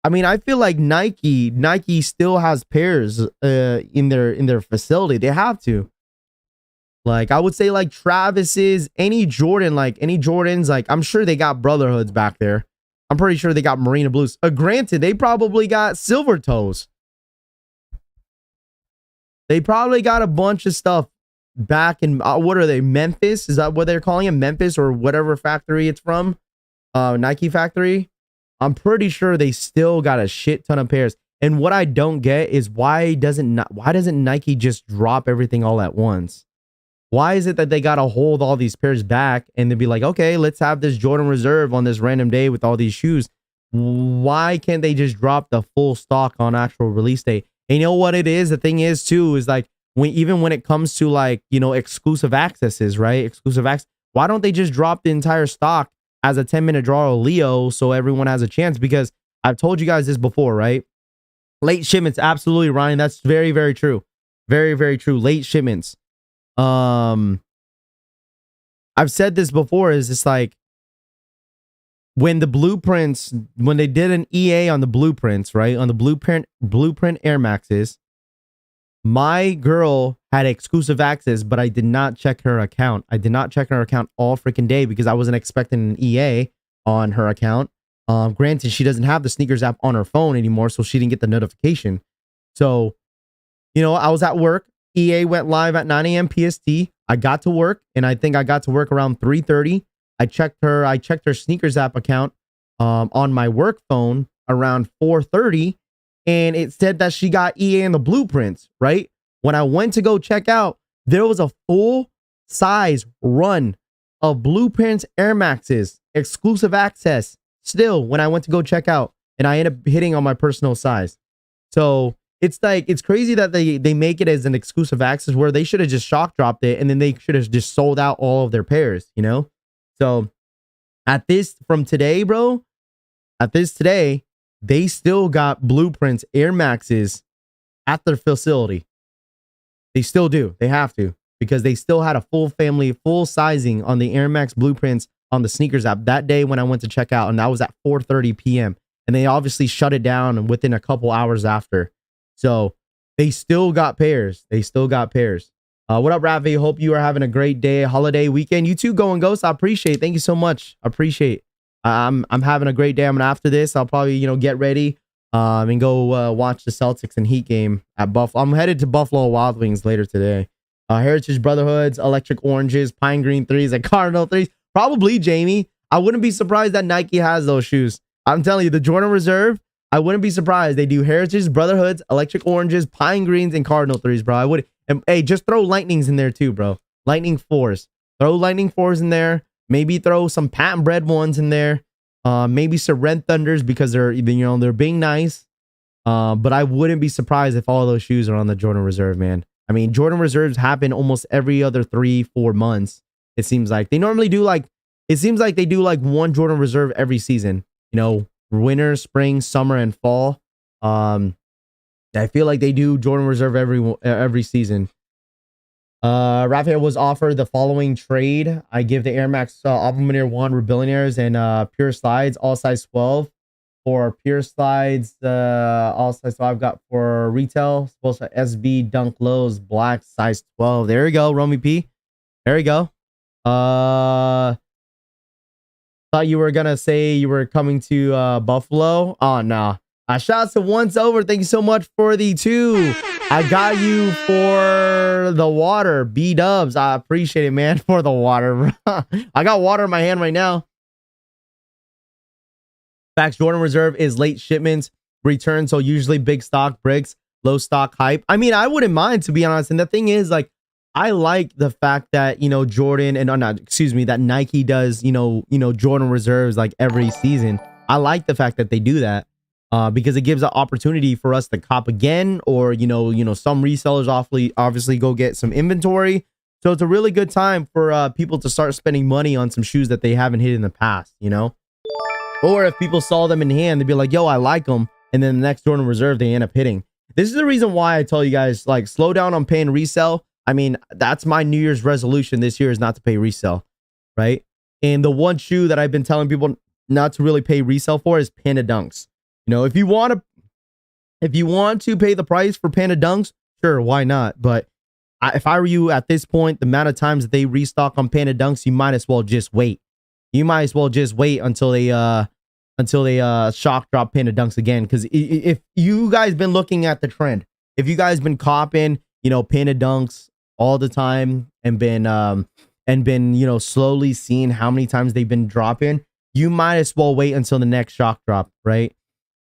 I mean, I feel like Nike still has pairs in their facility. They have to. Like, I would say like Travis's, any Jordans, like I'm sure they got Brotherhoods back there. I'm pretty sure they got Marina Blues. Granted, they probably got Silver Toes. They probably got a bunch of stuff back in, what are they, Memphis? Is that what they're calling it? Memphis or whatever factory it's from? Nike factory. I'm pretty sure they still got a shit ton of pairs. And what I don't get is why doesn't Nike just drop everything all at once? Why is it that they got to hold all these pairs back and then be like, okay, let's have this Jordan Reserve on this random day with all these shoes? Why can't they just drop the full stock on actual release date? And you know what it is? The thing is, too, is like even when it comes to like, you know, exclusive accesses, right? Exclusive access. Why don't they just drop the entire stock as a 10-minute draw of Leo so everyone has a chance? Because I've told you guys this before, right? Late shipments, absolutely, Ryan. That's very, very true. Very, very true. Late shipments. I've said this before, is it's like when the blueprints, when they did an EA on the blueprints, right? On the blueprint Air Maxes, my girl had exclusive access, but I did not check her account. I did not check her account all freaking day because I wasn't expecting an EA on her account. Granted, she doesn't have the Snkrs app on her phone anymore, so she didn't get the notification. So, you know, I was at work. EA went live at 9 a.m. PST. I got to work, and I think I got to work around 3:30. I checked her Snkrs app account on my work phone around 4:30, and it said that she got EA in the blueprints, right? When I went to go check out, there was a full size run of blueprints Air Maxes, exclusive access, still when I went to go check out, and I ended up hitting on my personal size. So it's like, it's crazy that they make it as an exclusive access where they should have just shock dropped it, and then they should have just sold out all of their pairs, you know? So at this, from today, bro, at this today, they still got blueprints Air Maxes at their facility. They still do. They have to, because they still had a full family, full sizing on the Air Max blueprints on the Snkrs app that day when I went to check out, and that was at 4:30 p.m. And they obviously shut it down within a couple hours after. So they still got pairs. They still got pairs. What up, Ravi? Hope you are having a great day, holiday weekend. You too, Going Ghost. I appreciate it. Thank you so much. I appreciate it. I'm having a great day. I'm gonna, after this, I'll probably, you know, get ready and go watch the Celtics and Heat game at Buffalo. I'm headed to Buffalo Wild Wings later today. Heritage Brotherhoods, Electric Oranges, Pine Green 3s, and Cardinal 3s. Probably, Jamie. I wouldn't be surprised that Nike has those shoes. I'm telling you, the Jordan Reserve, I wouldn't be surprised. They do Heritage Brotherhoods, Electric Oranges, Pine Greens, and Cardinal 3s, bro. I would. And hey, just throw Lightnings in there too, bro. Lightning 4s. Throw Lightning 4s in there. Maybe throw some patent bread ones in there. Maybe some Red Thunders because they're, you know, they're being nice. But I wouldn't be surprised if all those shoes are on the Jordan Reserve, man. I mean, Jordan Reserves happen almost every other 3-4 months. It seems like they normally do like, it seems like they do like one Jordan Reserve every season, you know, winter, spring, summer, and fall. I feel like they do Jordan Reserve every season. Raphael was offered the following trade. I give the Air Max Maniere 1 Rebellionaires and Pure Slides, all size 12. For Pure Slides, all size 12, I've got for retail, supposed to SB Dunk Lows, black, size 12. There you go, Romy P. There you go. Thought you were gonna say you were coming to Buffalo. Oh no. Shout out to Once Over. Thank you so much for the 2. I got you for the water. B-dubs. I appreciate it, man, for the water. I got water in my hand right now. Facts, Jordan Reserve is late shipments return, so usually big stock breaks, low stock hype. I mean, I wouldn't mind, to be honest. And the thing is, like, I like the fact that, you know, Jordan and that Nike does, you know, Jordan Reserves like every season. I like the fact that they do that. Because it gives an opportunity for us to cop again, or you know, some resellers obviously go get some inventory. So it's a really good time for people to start spending money on some shoes that they haven't hit in the past, you know. Or if people saw them in hand, they'd be like, "Yo, I like them," and then the next Jordan Reserve they end up hitting. This is the reason why I tell you guys, like, slow down on paying resell. I mean, that's my New Year's resolution this year, is not to pay resell, right? And the one shoe that I've been telling people not to really pay resell for is Panda Dunks. You know, if you want to pay the price for Panda Dunks, sure, why not? But if I were you at this point, the amount of times that they restock on Panda Dunks, you might as well just wait. You might as well just wait until they shock drop Panda Dunks again. Because if you guys been looking at the trend, if you guys been copping, you know, Panda Dunks all the time and been you know, slowly seeing how many times they've been dropping, you might as well wait until the next shock drop, right?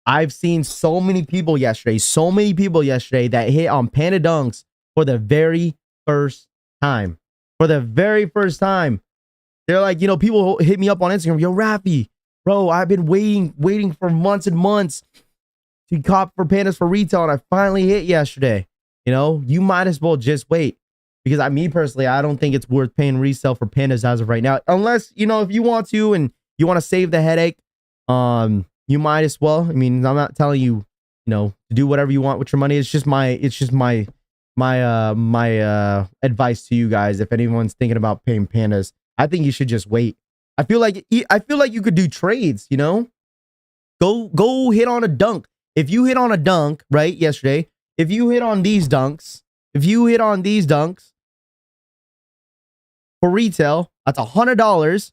I've seen so many people yesterday that hit on Panda Dunks for the very first time. For the very first time. They're like, you know, people hit me up on Instagram. Yo, Rafi, bro, I've been waiting for months and months to cop for Pandas for retail, and I finally hit yesterday. You know, you might as well just wait. Because me personally, I don't think it's worth paying resale for pandas as of right now. Unless, you know, if you want to and you want to save the headache, you might as well. I mean, I'm not telling you, you know, to do whatever you want with your money. It's just my advice to you guys. If anyone's thinking about paying pandas, I think you should just wait. I feel like you could do trades, you know? Go hit on a dunk. If you hit on a dunk, right, yesterday, if you hit on these dunks for retail, that's $100.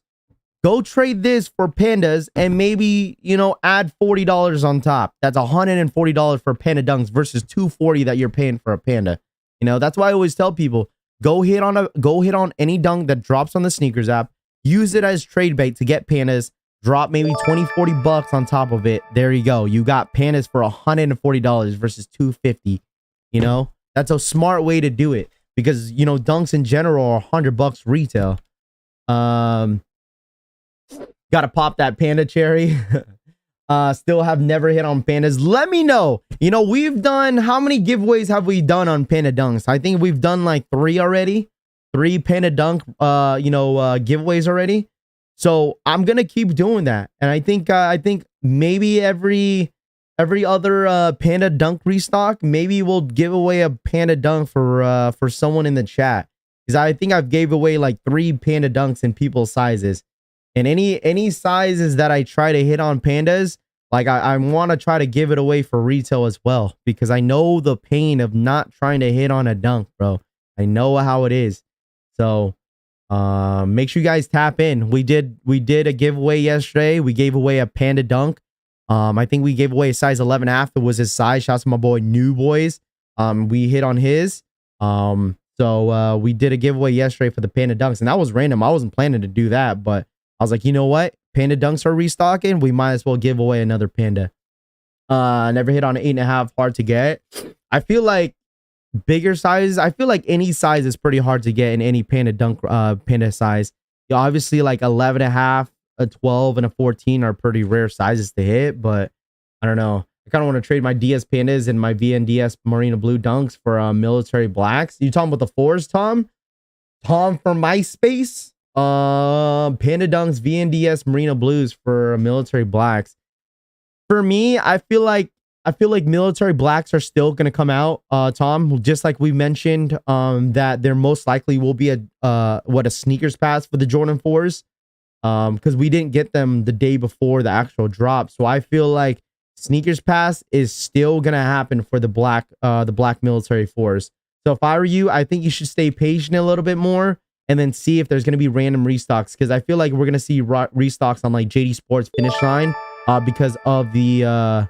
Go trade this for pandas and maybe, you know, add $40 on top. That's $140 for Panda Dunks versus $240 that you're paying for a panda. You know, that's why I always tell people, go hit on any dunk that drops on the Snkrs app. Use it as trade bait to get pandas. Drop maybe 20, 40 bucks on top of it. There you go. You got pandas for $140 versus $250. You know, that's a smart way to do it because, you know, dunks in general are $100 retail. Gotta pop that panda cherry. Still have never hit on pandas. Let me know. You know, we've done, how many giveaways have we done on Panda Dunks? I think we've done like 3 already. 3 Panda Dunk, giveaways already. So I'm gonna keep doing that. And I think maybe every other Panda Dunk restock, maybe we'll give away a Panda Dunk for someone in the chat. Because I think I've gave away like 3 Panda Dunks in people's sizes. And any sizes that I try to hit on pandas, like I want to try to give it away for retail as well. Because I know the pain of not trying to hit on a dunk, bro. I know how it is. So make sure you guys tap in. We did a giveaway yesterday. We gave away a Panda Dunk. I think we gave away a size 11.5. That was his size. Shouts to my boy New Boys. We hit on his. So we did a giveaway yesterday for the Panda Dunks, and that was random. I wasn't planning to do that, but I was like, you know what? Panda Dunks are restocking. We might as well give away another panda. Never hit on an 8.5. Hard to get. I feel like bigger sizes. I feel like any size is pretty hard to get in any Panda Dunk panda size. Yeah, obviously, like 11.5, a 12, and a 14 are pretty rare sizes to hit. But I don't know. I kind of want to trade my DS Pandas and my VNDS Marina Blue Dunks for military blacks. You talking about the 4s, Tom? Tom from MySpace? Panda Dunks, VNDS Marina Blues for military blacks. For me, I feel like military blacks are still going to come out, Tom, just like we mentioned, that there most likely will be a Snkrs pass for the Jordan 4s, because we didn't get them the day before the actual drop. So I feel like Snkrs pass is still going to happen for the black military 4s. So if I were you, I think you should stay patient a little bit more and then see if there's going to be random restocks, because I feel like we're going to see restocks on like JD Sports Finish Line because of the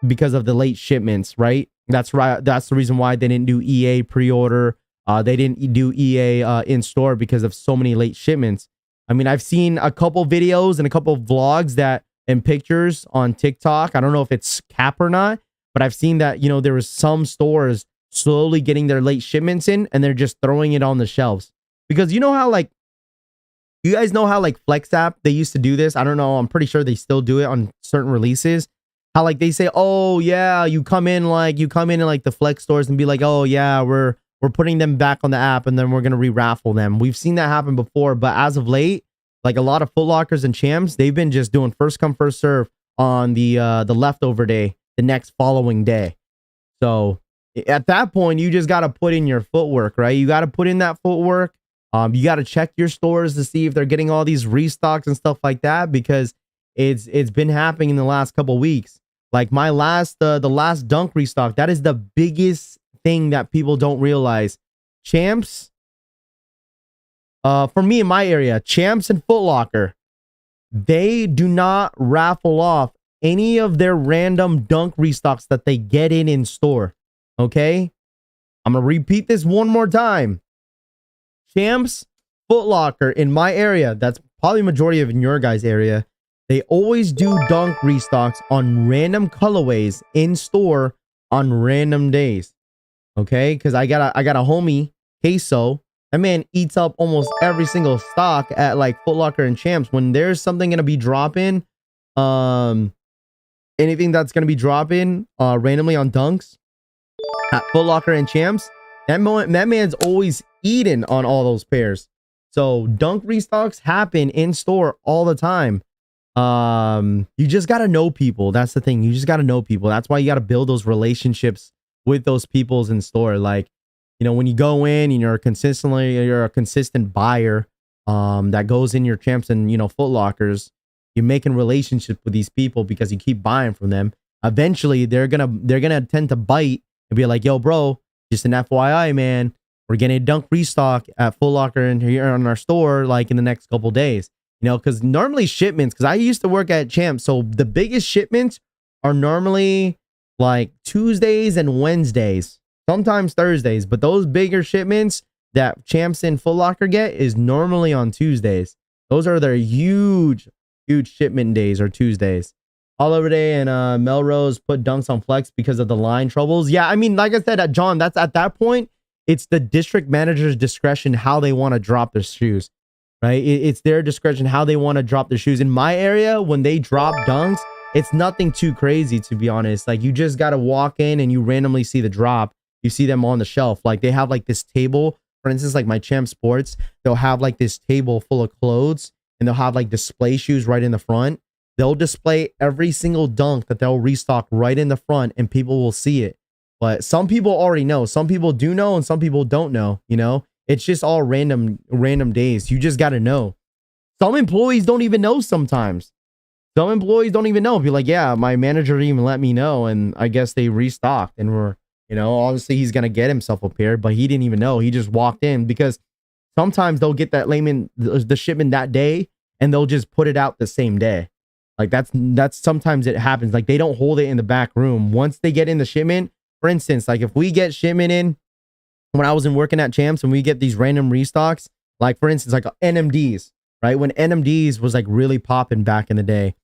late shipments, right? That's right. That's the reason why they didn't do EA pre-order. They didn't do EA in store because of so many late shipments. I mean, I've seen a couple videos and a couple vlogs and pictures on TikTok. I don't know if it's cap or not, but I've seen that, you know, there was some stores slowly getting their late shipments in and they're just throwing it on the shelves. Because you know how, like, you guys know how like Flex app, they used to do this. I don't know. I'm pretty sure they still do it on certain releases. How like they say, oh yeah, you come in in like the Flex stores and be like, oh yeah, we're putting them back on the app and then we're gonna re-raffle them. We've seen that happen before, but as of late, like a lot of Footlockers and Champs, they've been just doing first come first serve on the leftover day, the next following day. So at that point, you just gotta put in your footwork, right? You gotta put in that footwork. You gotta check your stores to see if they're getting all these restocks and stuff like that, because it's been happening in the last couple weeks. Like my the last dunk restock, that is the biggest thing that people don't realize. Champs, for me in my area, Champs and Footlocker, they do not raffle off any of their random dunk restocks that they get in store. Okay? I'm gonna repeat this one more time. Champs, Footlocker in my area, that's probably majority of in your guys' area, they always do dunk restocks on random colorways in store on random days. Okay, because I got a homie, Queso. That man eats up almost every single stock at like Footlocker and Champs. When there's something gonna be dropping, anything that's gonna be dropping randomly on dunks, at Footlocker and Champs, that man's always eating on all those pairs. So dunk restocks happen in store all the time. You just got to know people. That's the thing. You just got to know people. That's why you got to build those relationships with those peoples in store. Like, you know, when you go in and you're a consistent buyer, that goes in your Champs and, you know, Footlockers, you're making relationships with these people because you keep buying from them. Eventually they're gonna tend to bite and be like, yo, bro, just an FYI, man, we're getting a dunk restock at Footlocker and here in our store, like in the next couple days, you know, because normally shipments, because I used to work at Champs, so the biggest shipments are normally like Tuesdays and Wednesdays, sometimes Thursdays, but those bigger shipments that Champs and Footlocker get is normally on Tuesdays. Those are their huge shipment days, or Tuesdays. All over day, and Melrose put dunks on flex because of the line troubles. Yeah, I mean, like I said, John, that's at that point, it's the district manager's discretion how they want to drop their shoes, right? It's their discretion how they want to drop their shoes. In my area, when they drop dunks, it's nothing too crazy, to be honest. Like, you just got to walk in and you randomly see the drop. You see them on the shelf. Like, they have like this table, for instance, like my Champ Sports, they'll have like this table full of clothes, and they'll have like display shoes right in the front. They'll display every single dunk that they'll restock right in the front, and people will see it. But some people already know. Some people do know, and some people don't know, you know? It's just all random days. You just got to know. Some employees don't even know sometimes. Some employees don't even know. Be like, yeah, my manager didn't even let me know, and I guess they restocked, and we're, you know, obviously he's going to get himself a pair, but he didn't even know. He just walked in, because sometimes they'll get that the shipment that day, and they'll just put it out the same day. Like, that's sometimes it happens. Like, they don't hold it in the back room. Once they get in the shipment, for instance, like if we get shipment in, when I was working at Champs, and we get these random restocks, like for instance, like NMDs, right? When NMDs was like really popping back in the day,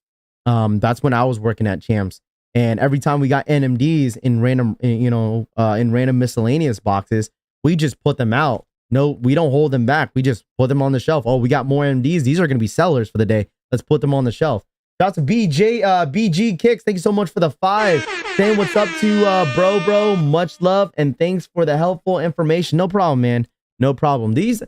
that's when I was working at Champs. And every time we got NMDs in random, you know, in random miscellaneous boxes, we just put them out. No, we don't hold them back. We just put them on the shelf. Oh, we got more NMDs. These are going to be sellers for the day. Let's put them on the shelf. Shout out to BG Kicks. Thank you so much for the 5. Saying what's up to bro. Much love, and thanks for the helpful information. No problem, man. No problem. These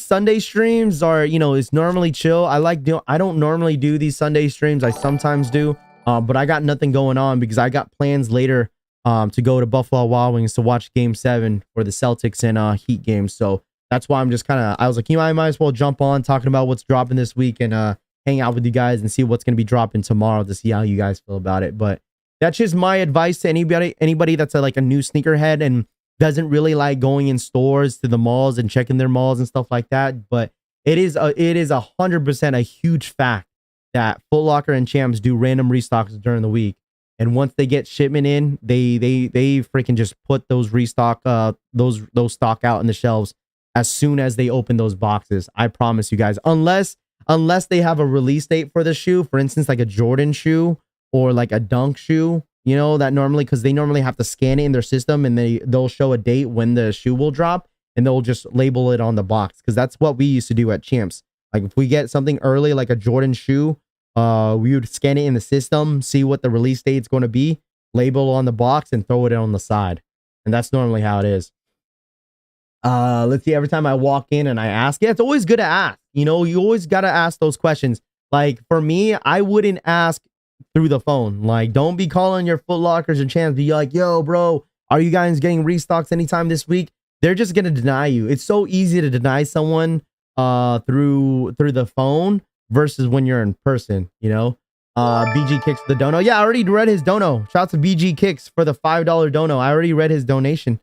Sunday streams are, you know, it's normally chill. I don't normally do these Sunday streams. I sometimes do, but I got nothing going on because I got plans later to go to Buffalo Wild Wings to watch Game 7 for the Celtics and Heat games. So that's why I'm just I was like, you know, I might as well jump on talking about what's dropping this week and hang out with you guys and see what's going to be dropping tomorrow to see how you guys feel about it. But that's just my advice to anybody that's like a new sneakerhead and doesn't really like going in stores to the malls and checking their malls and stuff like that. But it is 100% a huge fact that Footlocker and Champs do random restocks during the week. And once they get shipment in, they freaking just put those restock those stock out in the shelves as soon as they open those boxes. I promise you guys, unless they have a release date for the shoe, for instance, like a Jordan shoe or like a Dunk shoe, you know, that normally, because they normally have to scan it in their system, and they'll show a date when the shoe will drop, and they'll just label it on the box, because that's what we used to do at Champs. Like if we get something early, like a Jordan shoe, we would scan it in the system, see what the release date is going to be, label on the box, and throw it on the side. And that's normally how it is. Let's see, every time I walk in and I ask, yeah, it's always good to ask. You know, you always got to ask those questions. Like for me, I wouldn't ask through the phone. Like, don't be calling your Footlockers and Champs. Be like, yo, bro, are you guys getting restocks anytime this week? They're just going to deny you. It's so easy to deny someone through the phone versus when you're in person, you know? BG Kicks for the dono. Yeah, I already read his dono. Shout out to BG Kicks for the $5 dono. I already read his donation.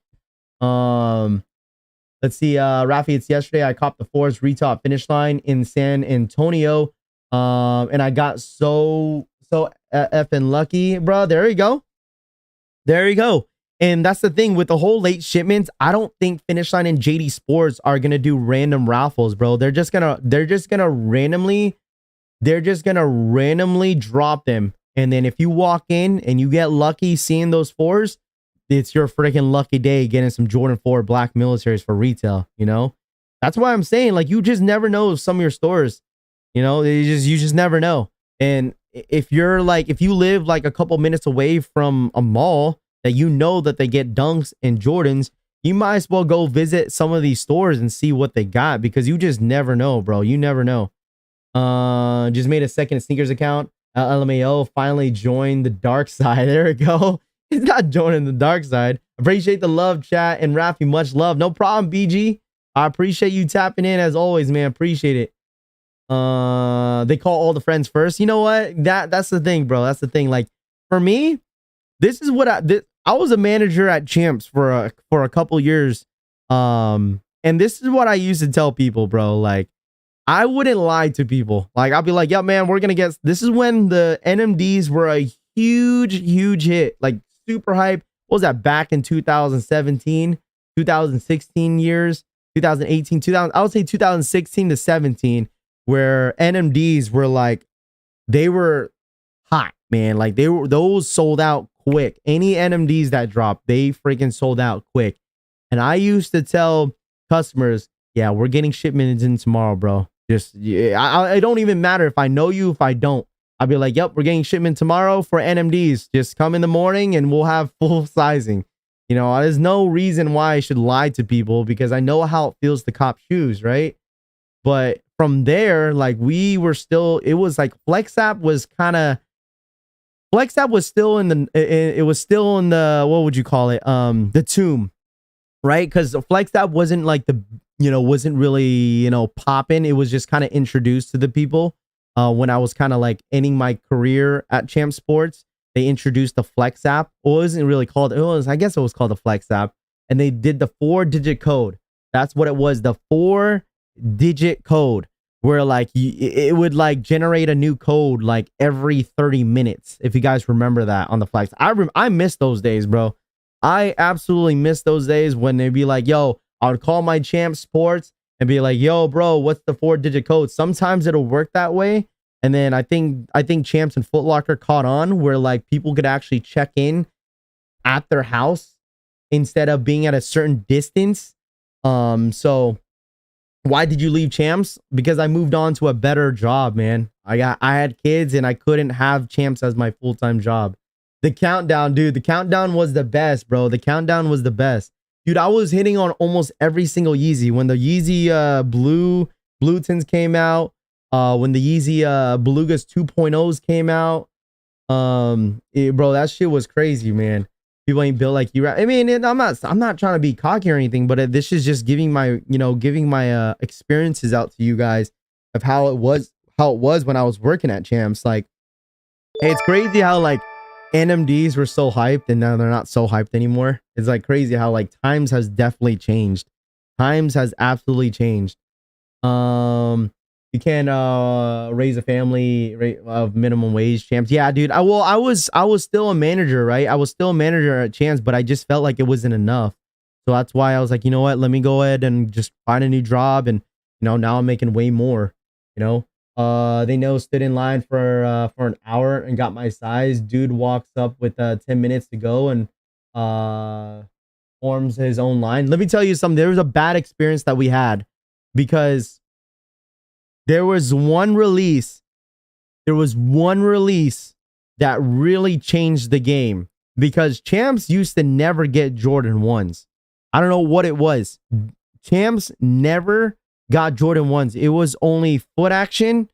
Let's see, Rafi, it's yesterday. I copped the Forest Retop finish line in San Antonio. And I got so effing lucky, bro. There you go. There you go. And that's the thing with the whole late shipments. I don't think Finish Line and JD Sports are gonna do random raffles, bro. They're just gonna randomly drop them. And then if you walk in and you get lucky seeing those 4s, it's your freaking lucky day getting some Jordan 4 black militaries for retail, you know? That's why I'm saying, like, you just never know some of your stores, you know? You just never know. And if you live like a couple minutes away from a mall that you know that they get Dunks and Jordans, you might as well go visit some of these stores and see what they got, because you just never know, bro. You never know. Just made a second Snkrs account. LMAO finally joined the dark side. There we go. He's not joining the dark side. Appreciate the love, chat. And Rafi, much love. No problem, BG. I appreciate you tapping in as always, man. Appreciate it. They call all the friends first. You know what? That's the thing, bro. That's the thing. Like, for me, this is what I was a manager at Champs for a couple years. And this is what I used to tell people, bro. Like, I wouldn't lie to people. Like, I'll be like, yeah, man, we're gonna get, this is when the NMDs were a huge hit, like super hype. What was that, back in 2017, 2016 years, 2018, 2000, I would say 2016 to 17, where NMDs were like, they were hot, man. Like, those sold out quick. Any NMDs that dropped, they freaking sold out quick. And I used to tell customers, yeah, we're getting shipments in tomorrow, bro. Just, yeah, it don't even matter if I know you, if I don't. I'll be like, yep, we're getting shipment tomorrow for NMDs. Just come in the morning and we'll have full sizing. You know, there's no reason why I should lie to people, because I know how it feels to cop shoes, right? But from there, like, we were still, it was like FlexApp was still in the, it was still in the, what would you call it? The tomb, right? Because FlexApp wasn't like the, you know, wasn't really, you know, popping. It was just kind of introduced to the people when I was kind of like ending my career at Champ Sports. They introduced the Flex app. Well, it wasn't really called, I guess it was called the Flex app. And they did the 4-digit code. That's what it was, the 4-digit code, where like it would like generate a new code like every 30 minutes. If you guys remember that on the Flex. I miss those days, bro. I absolutely miss those days when they'd be like, yo, I would call my Champ Sports and be like, yo, bro, what's the 4-digit code? Sometimes it'll work that way. And then I think Champs and Footlocker caught on, where like people could actually check in at their house instead of being at a certain distance. So why did you leave Champs? Because I moved on to a better job, man. I had kids and I couldn't have Champs as my full-time job. The countdown, dude, the countdown was the best, bro. The countdown was the best. Dude, I was hitting on almost every single Yeezy. When the Yeezy blue tints came out, when the Yeezy Belugas 2.0s came out, bro, that shit was crazy, man. People ain't built like you. I mean, I'm not trying to be cocky or anything, but this is just giving my experiences out to you guys of how it was when I was working at Champs. Like, it's crazy how like NMDs were so hyped and now they're not so hyped anymore. It's like crazy how like times has definitely changed. Times has absolutely changed. You can't raise a family rate of minimum wage, Champs. Yeah, dude. I was still a manager, right? I was still a manager at Champs, but I just felt like it wasn't enough. So that's why I was like, you know what? Let me go ahead and just find a new job. And you know, now I'm making way more. You know, they stood in line for an hour and got my size. Dude walks up with 10 minutes to go and forms his own line. Let me tell you something. There was a bad experience that we had because there was one release that really changed the game, because Champs used to never get Jordan 1s. I don't know what it was. Champs never got Jordan 1s. It was only Foot Action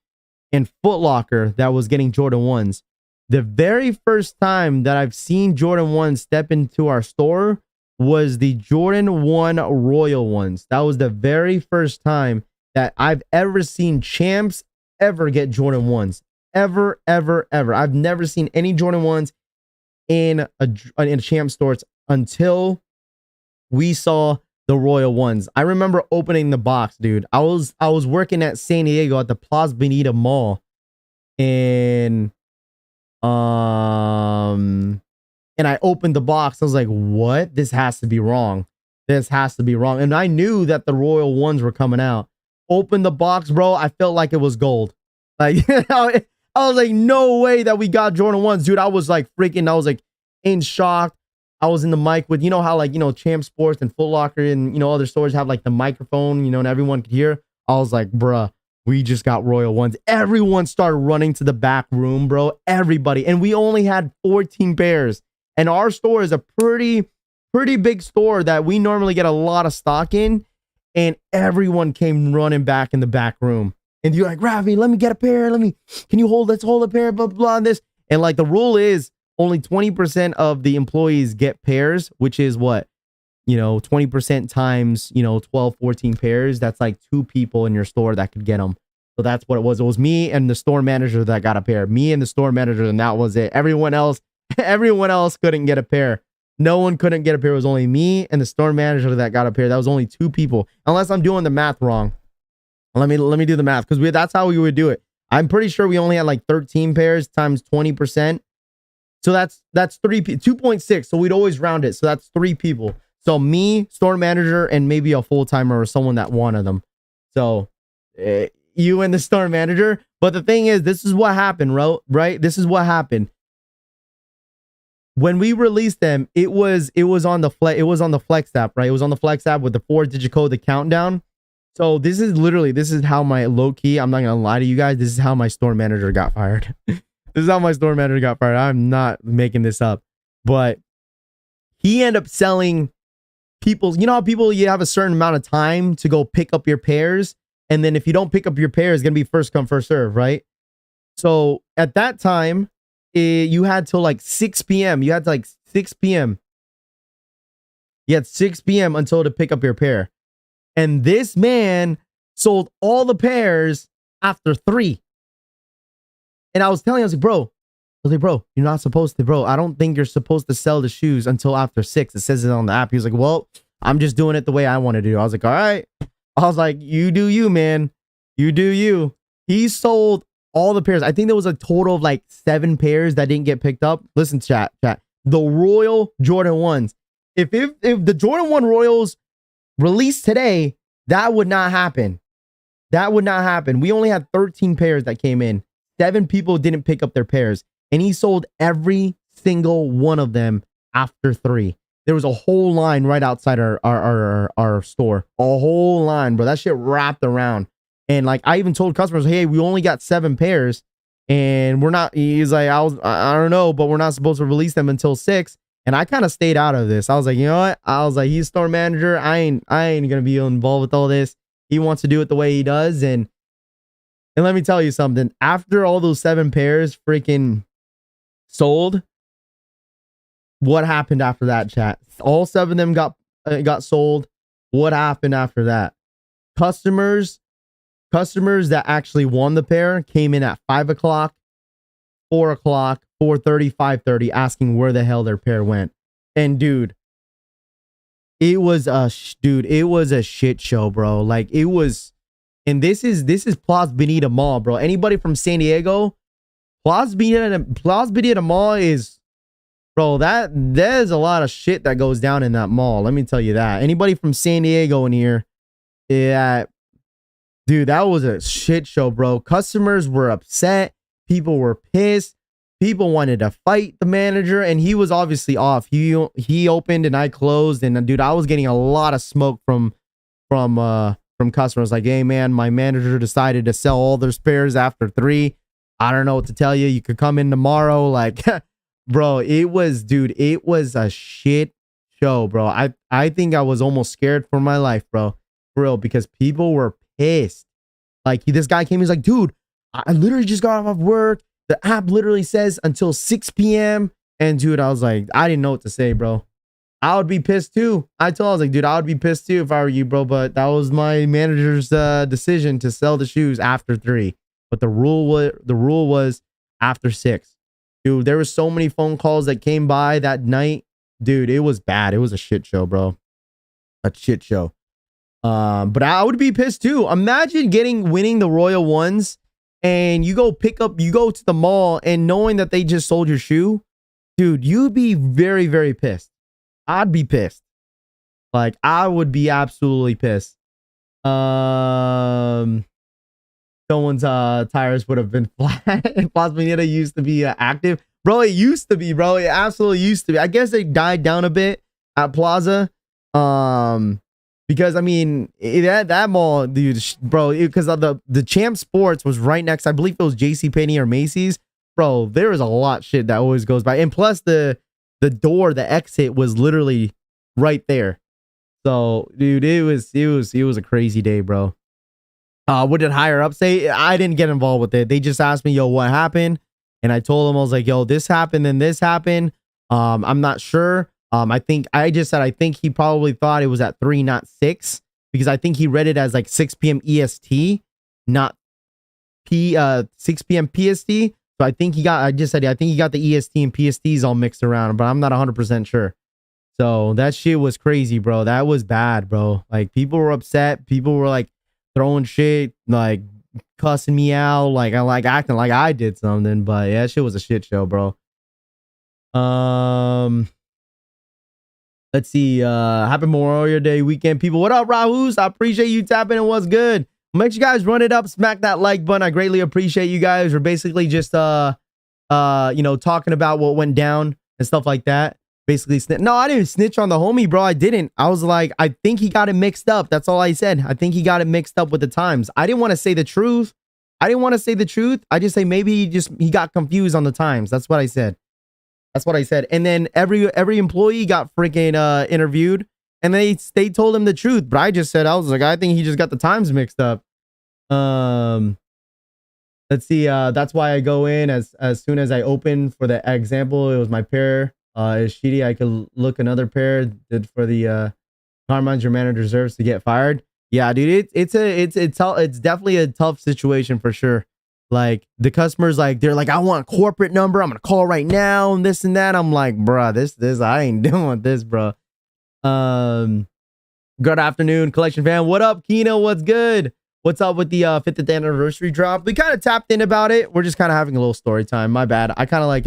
and Footlocker that was getting Jordan 1s. The very first time that I've seen Jordan 1s step into our store was the Jordan 1 Royal ones. That was the very first time that I've ever seen Champs ever get Jordan 1s. Ever. I've never seen any Jordan 1s in a Champ store until we saw the Royal ones. I remember opening the box, dude. I was working at San Diego at the Plaza Bonita Mall, and I opened the box. I was like, what? This has to be wrong. This has to be wrong. And I knew that the Royal ones were coming out. Opened the box, bro. I felt like it was gold. Like, I was like, no way that we got Jordan 1s, dude. I was like freaking, I was like in shock. I was in the mic with, you know how like, you know, Champ Sports and Footlocker and, you know, other stores have like the microphone, you know, and everyone could hear. I was like, bruh, we just got Royal 1s. Everyone started running to the back room, bro. Everybody. And we only had 14 pairs. And our store is a pretty big store that we normally get a lot of stock in. And everyone came running back in the back room. And you're like, Ravi, let me get a pair. Let's hold a pair, blah, blah, blah, this. And like the rule is only 20% of the employees get pairs, which is what? 20% times, 12, 14 pairs. That's like 2 people in your store that could get them. So that's what it was. It was me and the store manager that got a pair. Me and the store manager, and that was it. Everyone else couldn't get a pair. No one couldn't get a pair. It was only me and the store manager that got a pair. That was only 2 people. Unless I'm doing the math wrong. Let me do the math, because that's how we would do it. I'm pretty sure we only had like 13 pairs times 20%. So that's 2.6. So we'd always round it. So that's 3 people. So me, store manager, and maybe a full-timer or someone that wanted them. So you and the store manager. But the thing is, this is what happened, right? This is what happened. When we released them, it was on the Flex app, right? It was on the Flex app with the 4-digit code, the countdown. So this is how my low-key, I'm not gonna lie to you guys, this is how my store manager got fired. This is how my store manager got fired. I'm not making this up. But he ended up selling people's, how people, you have a certain amount of time to go pick up your pairs. And then if you don't pick up your pair, it's going to be first come, first serve, right? So at that time, you had till like 6 p.m. You had 6 p.m. You had 6 p.m. until to pick up your pair. And this man sold all the pairs after 3. And I was like, bro, you're not supposed to, bro. I don't think you're supposed to sell the shoes until after 6. It says it on the app. He was like, well, I'm just doing it the way I want to do. I was like, all right. I was like, you do you, man. You do you. He sold all the pairs. I think there was a total of like 7 pairs that didn't get picked up. Listen, chat. The Royal Jordan 1s. If the Jordan 1 Royals released today, that would not happen. That would not happen. We only had 13 pairs that came in. 7 people didn't pick up their pairs. And he sold every single one of them after 3. There was a whole line right outside our store. A whole line, bro. That shit wrapped around. And like, I even told customers, hey, we only got 7 pairs. And we're not, he's like, I don't know, but we're not supposed to release them until 6. And I kind of stayed out of this. I was like, you know what? I was like, he's store manager. I ain't gonna be involved with all this. He wants to do it the way he does. And let me tell you something. After all those 7 pairs freaking sold, what happened after that, chat? All 7 of them got sold. What happened after that? Customers that actually won the pair came in at 5 o'clock, 4 o'clock, 4:30, 5:30, asking where the hell their pair went. And dude, it was a shit show, bro. Like it was, and this is Plaza Bonita Mall, bro. Anybody from San Diego, Plaza Bonita Mall is, bro, there's a lot of shit that goes down in that mall. Let me tell you that. Anybody from San Diego in here, yeah, dude, that was a shit show, bro. Customers were upset. People were pissed. People wanted to fight the manager, and he was obviously off. He opened and I closed, and dude, I was getting a lot of smoke from customers. Like, hey man, my manager decided to sell all their spares after 3. I don't know what to tell you. You could come in tomorrow. Like, bro, it was a shit show, bro. I think I was almost scared for my life, bro, for real, because people were pissed. Like, this guy came, he's like, dude, I literally just got off of work. The app literally says until 6 p.m. And dude, I was like, I didn't know what to say, bro. I would be pissed too. I was like, dude, I would be pissed too if I were you, bro. But that was my manager's decision to sell the shoes after 3. But the rule was after 6. Dude, there were so many phone calls that came by that night. Dude, it was bad. It was a shit show, bro. A shit show. But I would be pissed too. Imagine winning the Royal Ones, and you go to the mall and knowing that they just sold your shoe. Dude, you'd be very, very pissed. I'd be pissed. Like, I would be absolutely pissed. Someone's tires would have been flat. Plaza Bonita used to be active. Bro, it used to be, bro. It absolutely used to be. I guess they died down a bit at Plaza. Because I mean, that mall, dude, bro, because of the Champ Sports was right next. I believe it was JCPenney or Macy's. Bro, there is a lot of shit that always goes by. And plus the the door, the exit was literally right there. So, dude, it was a crazy day, bro. What did higher up say? I didn't get involved with it. They just asked me, yo, what happened? And I told them, I was like, yo, this happened and this happened. I'm not sure. I think he probably thought it was at 3, not 6, because I think he read it as like 6 p.m. EST, not 6 p.m. PST. So I think he got the EST and PSTs all mixed around, but I'm not 100% sure. So that shit was crazy, bro. That was bad, bro. Like, people were upset. People were like throwing shit, like cussing me out, like acting like I did something. But yeah, that shit was a shit show, bro. Let's see. Happy Memorial Day weekend, people. What up, Rahus? I appreciate you tapping in. What's good? Make sure you guys run it up, smack that like button. I greatly appreciate you guys. We're basically just talking about what went down and stuff like that. Basically, no, I didn't snitch on the homie, bro. I didn't. I was like, I think he got it mixed up. That's all I said. I think he got it mixed up with the times. I didn't want to say the truth. I just say maybe he got confused on the times. That's what I said. And then every employee got freaking interviewed, and they told him the truth. But I just said, I was like, I think he just got the times mixed up. Let's see. That's why I go in as soon as I open for the example. It was my pair. Is shitty. I could look another pair. Did for the Carmine's your manager deserves to get fired. Yeah, dude. It's definitely a tough situation for sure. Like, the customers, like, they're like, I want a corporate number. I'm gonna call right now and this and that. I'm like, bruh, this I ain't doing this, bro. Good afternoon, collection fan. What up, Kino? What's good? What's up with the 50th anniversary drop? We kind of tapped in about it. We're just kind of having a little story time. My bad. I kind of like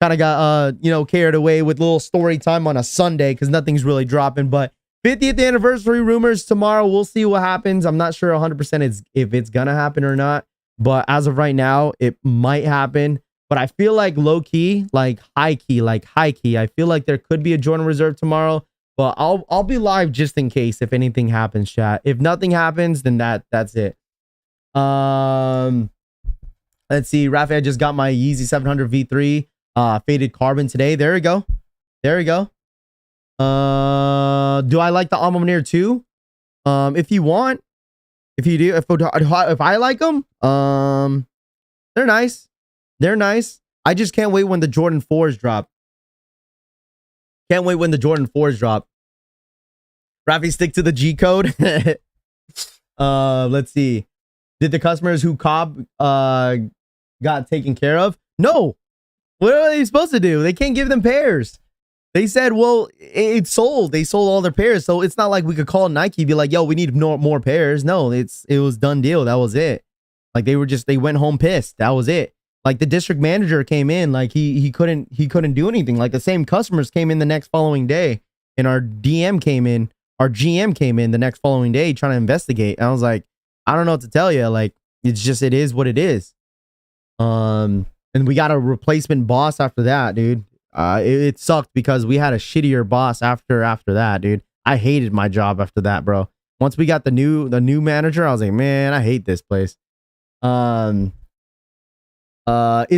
got carried away with a little story time on a Sunday because nothing's really dropping. But 50th anniversary rumors tomorrow. We'll see what happens. I'm not sure 100% if it's gonna happen or not. But as of right now, it might happen. But I feel like low key, like high key. I feel like there could be a Jordan Reserve tomorrow. But I'll be live just in case if anything happens, chat. If nothing happens, then that's it. Let's see. Rafi, I just got my Yeezy 700 V3 faded carbon today. There we go. Do I like the Alma Maniere too? If you want, if you do, if I like them, they're nice. I just can't wait when the Jordan 4s drop. Rafi, stick to the G code. Let's see. Did the customers who Cobb got taken care of? No. What are they supposed to do? They can't give them pairs. They said, well, it's sold. They sold all their pairs. So it's not like we could call Nike, be like, yo, we need more pairs. No, it was done deal. That was it. Like, they went home pissed. That was it. Like, the district manager came in, like he couldn't do anything. Like, the same customers came in the next following day, and our GM came in the next following day trying to investigate. And I was like, I don't know what to tell you. Like, it is what it is. And we got a replacement boss after that, dude. It sucked because we had a shittier boss after that, dude. I hated my job after that, bro. Once we got the new manager, I was like, man, I hate this place. Is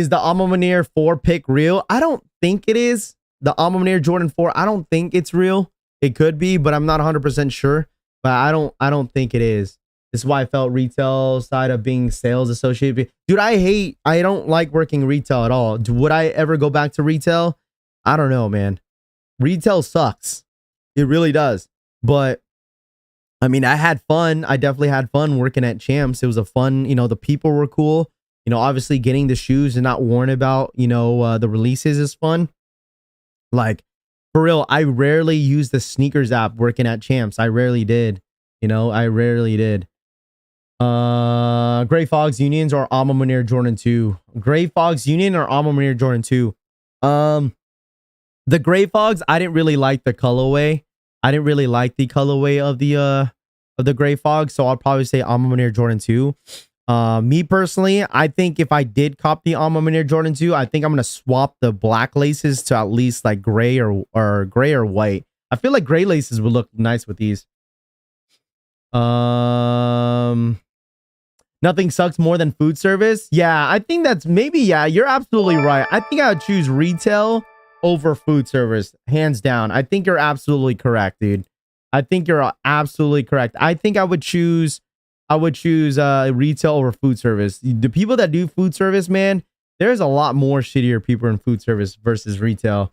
the Alma Maniere 4 pick real? I don't think it is. The Alma Maniere Jordan 4, I don't think it's real. It could be, but I'm not 100% sure. But I don't think it is. This is why I felt retail side of being sales associated. Dude, I don't like working retail at all. Would I ever go back to retail? I don't know, man. Retail sucks. It really does. But I mean, I had fun. I definitely had fun working at Champs. It was a fun, the people were cool. Obviously getting the shoes and not worrying about, the releases is fun. Like, for real, I rarely use the Snkrs app working at Champs. I rarely did. I rarely did. Gray Fogs Unions or Alma Maniere Jordan 2? Gray Fogs Union or Alma Maniere Jordan 2? The Gray Fogs, I didn't really like the colorway. of the Gray Fogs, so I'll probably say Alma Maniere Jordan 2. Me personally, I think if I did cop the Alma Maniere Jordan 2, I think I'm gonna swap the black laces to at least like gray or white. I feel like gray laces would look nice with these. Nothing sucks more than food service. Yeah, I think that's maybe, yeah, you're absolutely right. I think I would choose retail over food service, hands down. I think you're absolutely correct, dude. I think you're absolutely correct. I think I would choose retail over food service. The people that do food service, man, there's a lot more shittier people in food service versus retail.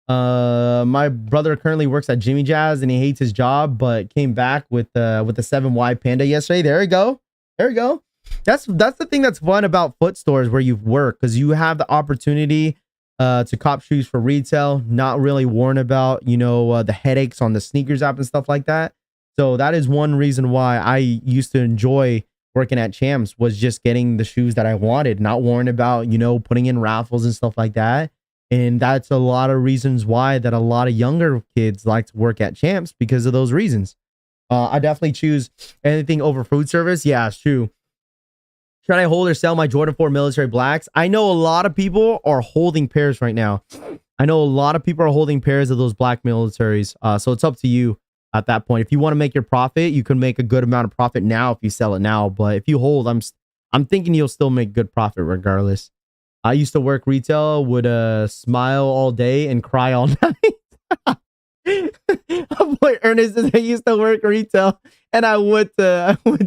My brother currently works at Jimmy Jazz and he hates his job, but came back with the 7Y Panda yesterday. There you go. There you go. That's the thing that's fun about foot stores where you work, because you have the opportunity to cop shoes for retail, not really worrying about, you know, the headaches on the sneakers app and stuff like that. So that is one reason why I used to enjoy working at Champs, was just getting the shoes that I wanted, not worrying about, you know, putting in raffles and stuff like that. And that's a lot of reasons why that a lot of younger kids like to work at Champs, because of those reasons. I definitely choose anything over food service. Yeah, it's true. Should I hold or sell my Jordan 4 military blacks? I know a lot of people are holding pairs right now. I know a lot of people are holding pairs of those black militaries. So it's up to you at that point. If you want to make your profit, you can make a good amount of profit now if you sell it now. But if you hold, I'm thinking you'll still make good profit regardless. I used to work retail, would smile all day and cry all night. My boy Ernest says I used to work retail and I would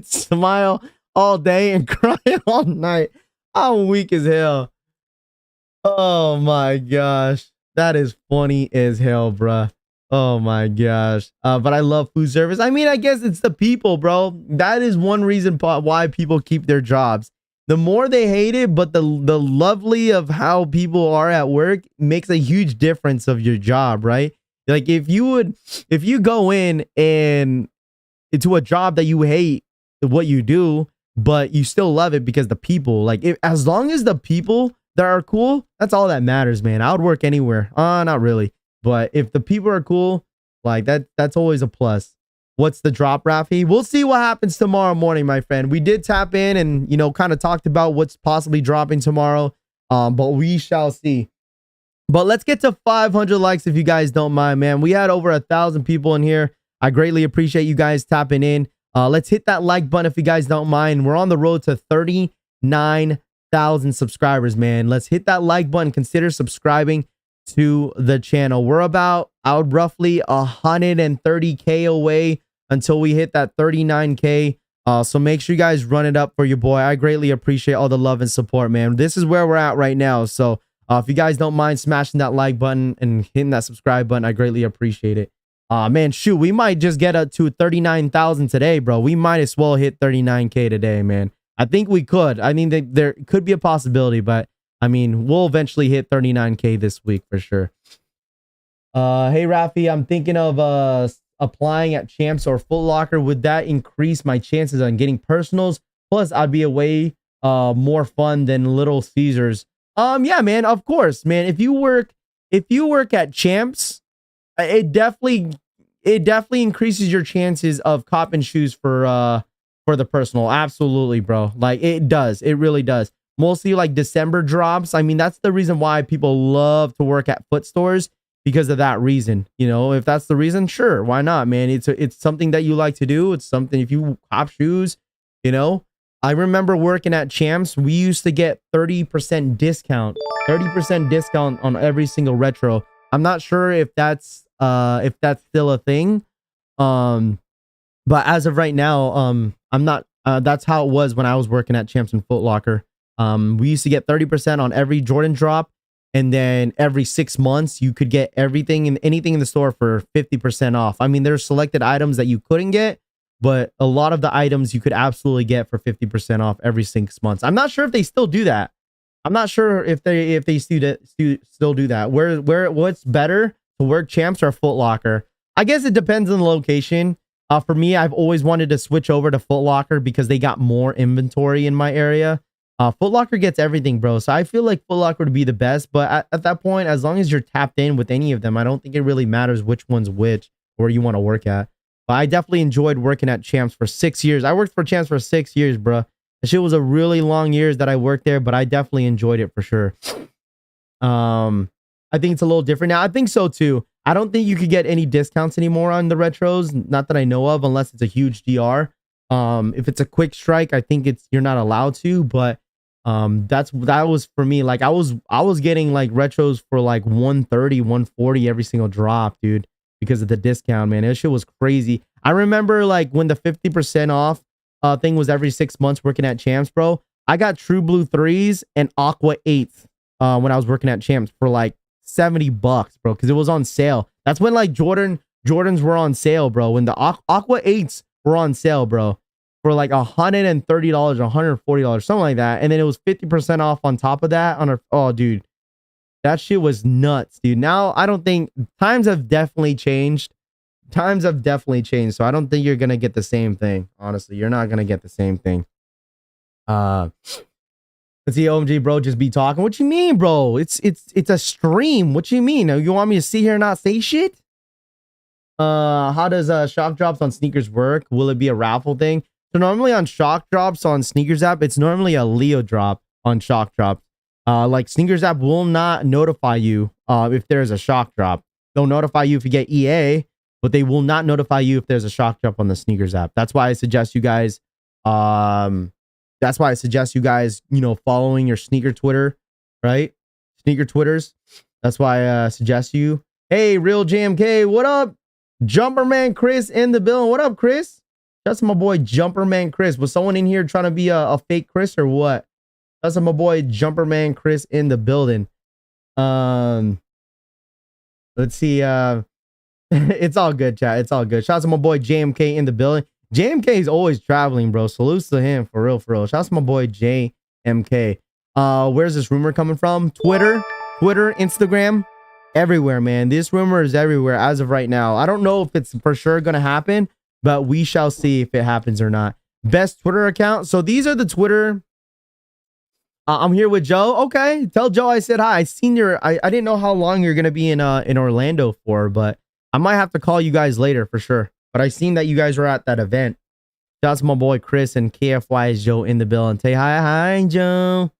smile all day and cry all night. I'm weak as hell. Oh my gosh. That is funny as hell, bruh. Oh my gosh. But I love food service. I mean, I guess it's the people, bro. That is one reason why people keep their jobs. The more they hate it, but the lovely of how people are at work makes a huge difference of your job, right? Like if you go in and into a job that you hate what you do, but you still love it because the people, like, as long as the people that are cool, that's all that matters, man. I would work anywhere. Not really. But if the people are cool, like that's always a plus. What's the drop, Rafi? We'll see what happens tomorrow morning, my friend. We did tap in and, you know, kind of talked about what's possibly dropping tomorrow. But we shall see. But let's get to 500 likes if you guys don't mind, man. We had over 1,000 people in here. I greatly appreciate you guys tapping in. Let's hit that like button if you guys don't mind. We're on the road to 39,000 subscribers, man. Let's hit that like button. Consider subscribing to the channel. We're about roughly 130K away until we hit that 39K. So make sure you guys run it up for your boy. I greatly appreciate all the love and support, man. This is where we're at right now. So if you guys don't mind smashing that like button and hitting that subscribe button, I greatly appreciate it. Man, shoot, we might just get up to 39,000 today, bro. We might as well hit 39K today, man. I think we could. I mean, there could be a possibility, but I mean, we'll eventually hit 39K this week for sure. Hey, Rafi, I'm thinking of applying at Champs or Footlocker. Would that increase my chances on getting personals? Plus, I'd be way more fun than Little Caesars. Yeah, man, of course, man. If you work at Champs, it definitely increases your chances of copping shoes for the personal. Absolutely, bro. Like, it does. It really does. Mostly like December drops. I mean, that's the reason why people love to work at foot stores, because of that reason. You know, if that's the reason, sure, why not, man? It's something that you like to do. It's something, if you cop shoes, you know. I remember working at Champs, we used to get 30% discount on every single retro. I'm not sure if that's still a thing. But as of right now, I'm not, that's how it was when I was working at Champs and Footlocker. We used to get 30% on every Jordan drop, and then every 6 months you could get everything and anything in the store for 50% off. I mean, there's selected items that you couldn't get, but a lot of the items you could absolutely get for 50% off every 6 months. I'm not sure if they still do that. I'm not sure if they still do that. What's better to work, Champs or Footlocker? I guess it depends on the location. For me, I've always wanted to switch over to Footlocker because they got more inventory in my area. Footlocker gets everything, bro. So I feel like Footlocker would be the best. But at that point, as long as you're tapped in with any of them, I don't think it really matters which one's which or where you want to work at. But I definitely enjoyed working at Champs for 6 years. I worked for Champs for 6 years, bro. That shit was a really long years that I worked there, but I definitely enjoyed it for sure. I think it's a little different now. I think so too. I don't think you could get any discounts anymore on the retros, not that I know of, unless it's a huge DR. If it's a quick strike, I think you're not allowed to, but That was for me. Like I was getting like retros for like 130, 140 every single drop, dude, because of the discount, man. That shit was crazy. I remember like when the 50% off thing was every 6 months working at Champs, bro. I got True Blue 3s and Aqua 8s when I was working at Champs for like $70, bro, because it was on sale. That's when like Jordans were on sale, bro. When the Aqua 8s were on sale, bro, for like $130, $140, something like that. And then it was 50% off on top of that on oh, dude, that shit was nuts, dude. Now I don't think times have definitely changed. So I don't think you're gonna get the same thing. Honestly, you're not gonna get the same thing. Let's see, OMG, bro, just be talking. What you mean, bro? It's a stream. What you mean? You want me to sit here and not say shit? How does shock drops on sneakers work? Will it be a raffle thing? So normally on shock drops on Snkrs app, it's normally a Leo drop on shock drops. Like Snkrs app will not notify you if there's a shock drop. They'll notify you if you get EA, but they will not notify you if there's a shock drop on the Snkrs app. That's why I suggest you guys you know, following your sneaker Twitter, right? Sneaker Twitters. That's why I suggest you. Hey, Real JMK, what up? Jumperman Chris in the building. What up, Chris? That's my boy Jumperman Chris. Was someone in here trying to be a fake Chris or what? That's my boy Jumperman Chris in the building. Let's see. It's all good, chat. It's all good. Shout out to my boy JMK in the building. JMK is always traveling, bro. Salutes to him, for real, for real. Shout out to my boy JMK. Where's this rumor coming from? Twitter, Instagram, everywhere, man. This rumor is everywhere as of right now. I don't know if it's for sure gonna happen, but we shall see if it happens or not. Best Twitter account. So these are the Twitter. I'm here with Joe. Okay, tell Joe I said hi. I seen your. I didn't know how long you're gonna be in Orlando for, but I might have to call you guys later for sure. But I seen that you guys were at that event. Shout out to my boy Chris and KFY's Joe in the building. Say hi, Joe.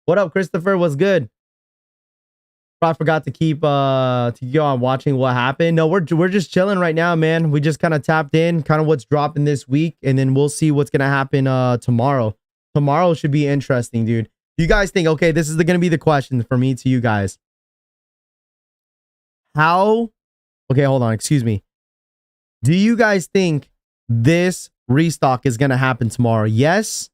What up, Christopher? What's good? I forgot to keep you on watching what happened. No, we're just chilling right now, man. We just kind of tapped in, kind of what's dropping this week, and then we'll see what's gonna happen tomorrow. Tomorrow should be interesting, dude. You guys think, okay, this is gonna be the question for me to you guys. How? Okay, hold on. Excuse me. Do you guys think this restock is gonna happen tomorrow? Yes,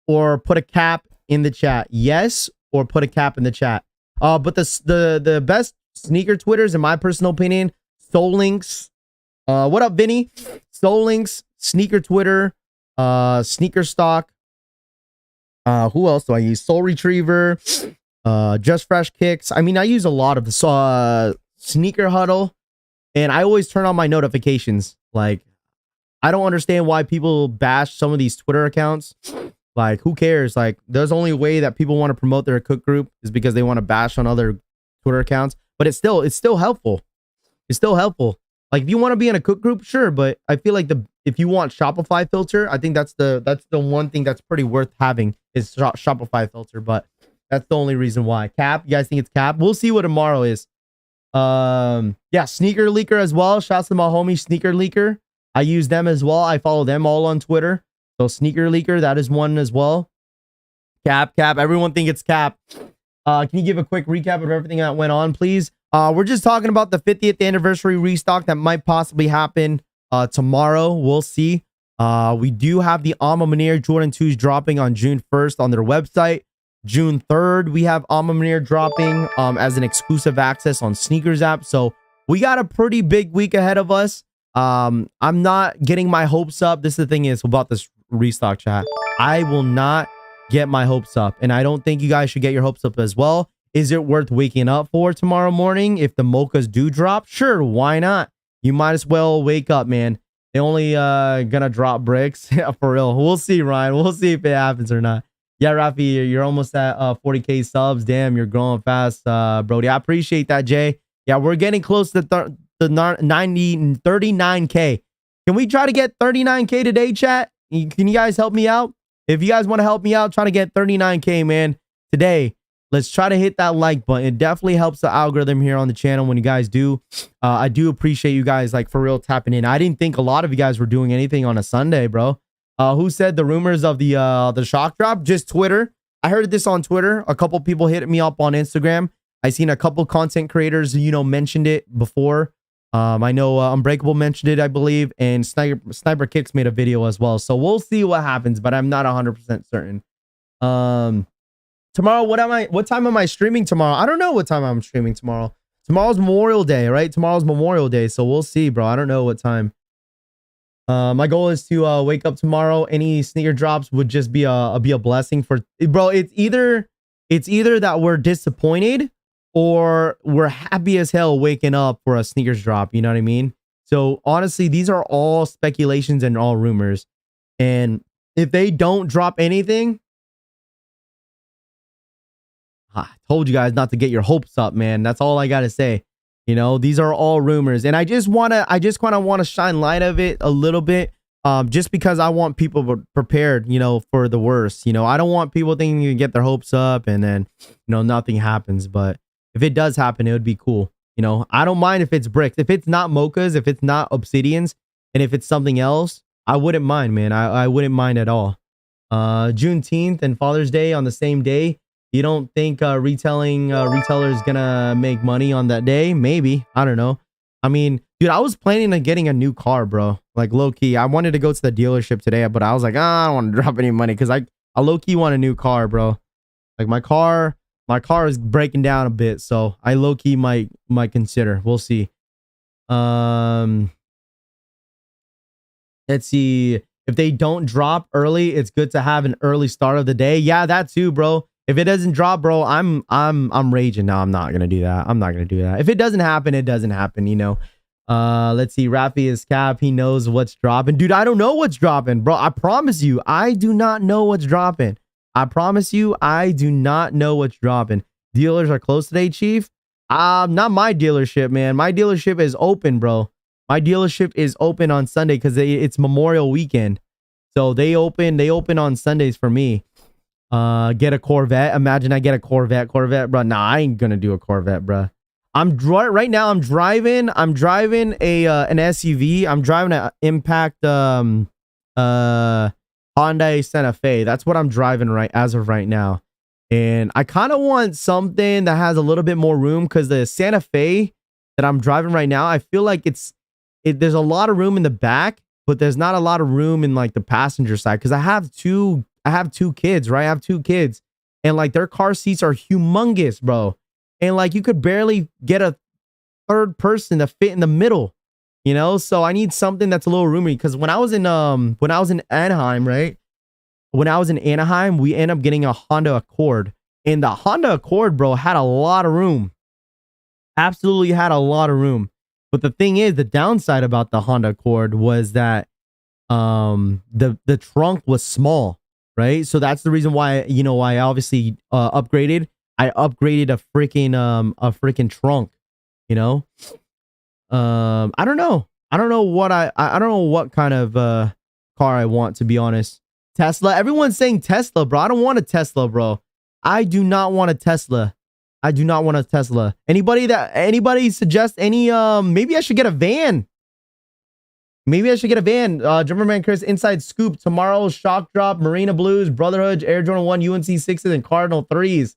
or put a cap in the chat. Yes, or put a cap in the chat. But the best sneaker Twitters, in my personal opinion, Soul Links. What up, Vinny? Soul Links, Sneaker Twitter, Sneaker Stock. Who else do I use? Soul Retriever, Just Fresh Kicks. I mean, I use a lot of the Sneaker Huddle, and I always turn on my notifications. Like, I don't understand why people bash some of these Twitter accounts. Like, who cares? Like, there's only way that people want to promote their cook group is because they want to bash on other Twitter accounts. But it's still helpful. It's still helpful. Like, if you want to be in a cook group, sure. But I feel like if you want Shopify filter, I think that's the one thing that's pretty worth having is Shopify filter. But that's the only reason why. Cap, you guys think it's cap? We'll see what tomorrow is. Yeah, Sneaker Leaker as well. Shouts to my homie Sneaker Leaker. I use them as well. I follow them all on Twitter. So Sneaker Leaker, that is one as well. Cap. Everyone think it's cap. Can you give a quick recap of everything that went on, please? We're just talking about the 50th anniversary restock that might possibly happen tomorrow. We'll see. We do have the Maniere Jordan 2s dropping on June 1st on their website. June 3rd, we have Maniere dropping as an exclusive access on Snkrs app. So we got a pretty big week ahead of us. I'm not getting my hopes up. This is the thing is about this restock, chat. I will not get my hopes up, and I don't think you guys should get your hopes up as well. Is it worth waking up for tomorrow morning if the mochas do drop? Sure, why not? You might as well wake up, man. They only gonna drop bricks. For real. We'll see, Ryan. We'll see if it happens or not. Yeah, Rafi, you're almost at 40k subs. Damn, you're growing fast, Brody. I appreciate that, Jay. Yeah, we're getting close to the 39k. Can we try to get 39k today, chat? Can you guys help me out? If you guys want to help me out, trying to get 39k, man, today, let's try to hit that like button. It definitely helps the algorithm here on the channel when you guys do. I do appreciate you guys, like, for real, tapping in. I didn't think a lot of you guys were doing anything on a Sunday, bro. Who said the rumors of the shock drop? Just Twitter. I heard this on Twitter. A couple people hit me up on Instagram. I seen a couple content creators, mentioned it before. I know Unbreakable mentioned it, I believe, and Sniper Kicks made a video as well. So we'll see what happens, but I'm not 100% certain. Tomorrow, what time am I streaming tomorrow? I don't know what time I'm streaming tomorrow. Tomorrow's Memorial Day, right? Tomorrow's Memorial Day, so we'll see, bro. I don't know what time. My goal is to wake up tomorrow. Any sneaker drops would just be a blessing for, bro. It's either that we're disappointed or we're happy as hell waking up for a sneakers drop. You know what I mean? So honestly, these are all speculations and all rumors. And if they don't drop anything, I told you guys not to get your hopes up, man. That's all I gotta say. These are all rumors, and I just kind of want to shine light of it a little bit, just because I want people prepared, for the worst. I don't want people thinking you get their hopes up and then, nothing happens. But if it does happen, it would be cool. I don't mind if it's bricks, if it's not mochas, if it's not obsidians, and if it's something else, I wouldn't mind, man. I wouldn't mind at all. Juneteenth and Father's Day on the same day. You don't think retailer's gonna make money on that day? Maybe. I don't know. I mean, dude, I was planning on getting a new car, bro. Like, low key. I wanted to go to the dealership today, but I was like, I don't want to drop any money because I low key want a new car, bro. Like my car is breaking down a bit, so I low key might consider. We'll see. Let's see. If they don't drop early, it's good to have an early start of the day. Yeah, that too, bro. If it doesn't drop, bro, I'm raging. No, I'm not gonna do that. I'm not gonna do that. If it doesn't happen, it doesn't happen. Let's see. Rafi is cap. He knows what's dropping, dude. I don't know what's dropping, bro. I promise you, I do not know what's dropping. I promise you, I do not know what's dropping. Dealers are closed today, Chief. Not my dealership, man. My dealership is open, bro. My dealership is open on Sunday because it's Memorial Weekend, so they open on Sundays for me. Get a Corvette. Imagine I get a Corvette, bro. Nah, I ain't gonna do a Corvette, bro. Right now I'm driving a an SUV. I'm driving an Impact Hyundai Santa Fe. That's what I'm driving as of right now. And I kind of want something that has a little bit more room because the Santa Fe that I'm driving right now, I feel like there's a lot of room in the back, but there's not a lot of room in like the passenger side because I have two kids, right? I have two kids, and like their car seats are humongous, bro. And like you could barely get a third person to fit in the middle, So I need something that's a little roomy. Because when I was in Anaheim, right? When I was in Anaheim, we ended up getting a Honda Accord, and the Honda Accord, bro, had a lot of room. Absolutely had a lot of room. But the thing is, the downside about the Honda Accord was that the trunk was small. Right. So that's the reason why, I obviously upgraded. I upgraded a freaking trunk, I don't know. I don't know what kind of car I want, to be honest. Tesla. Everyone's saying Tesla, bro. I don't want a Tesla, bro. I do not want a Tesla. I do not want a Tesla. Anybody suggest any maybe I should get a van. Maybe I should get a van. Drummerman Chris, inside scoop. Tomorrow's shock drop, Marina Blues, Brotherhood, Air Jordan 1, UNC 6s, and Cardinal 3s.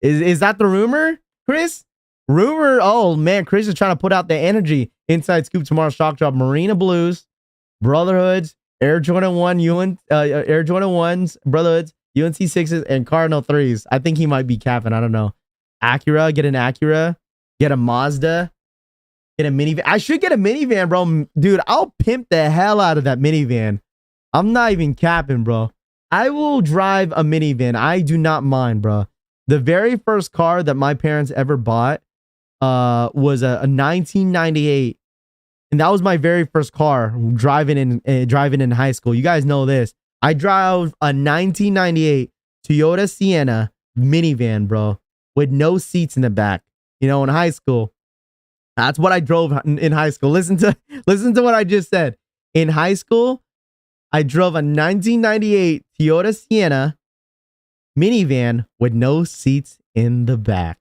Is that the rumor, Chris? Rumor? Oh, man. Chris is trying to put out the energy. Inside scoop, tomorrow's shock drop, Marina Blues, Brotherhoods, Air Jordan 1, Air Jordan 1s, Brotherhoods, UNC 6s, and Cardinal 3s. I think he might be capping. I don't know. Acura. Get an Acura. Get a Mazda. Get a minivan. I should get a minivan, bro. Dude, I'll pimp the hell out of that minivan. I'm not even capping, bro. I will drive a minivan. I do not mind, bro. The very first car that my parents ever bought was a 1998. And that was my very first car driving in high school. You guys know this. I drove a 1998 Toyota Sienna minivan, bro, with no seats in the back. In high school. That's what I drove in high school. Listen to what I just said. In high school, I drove a 1998 Toyota Sienna minivan with no seats in the back.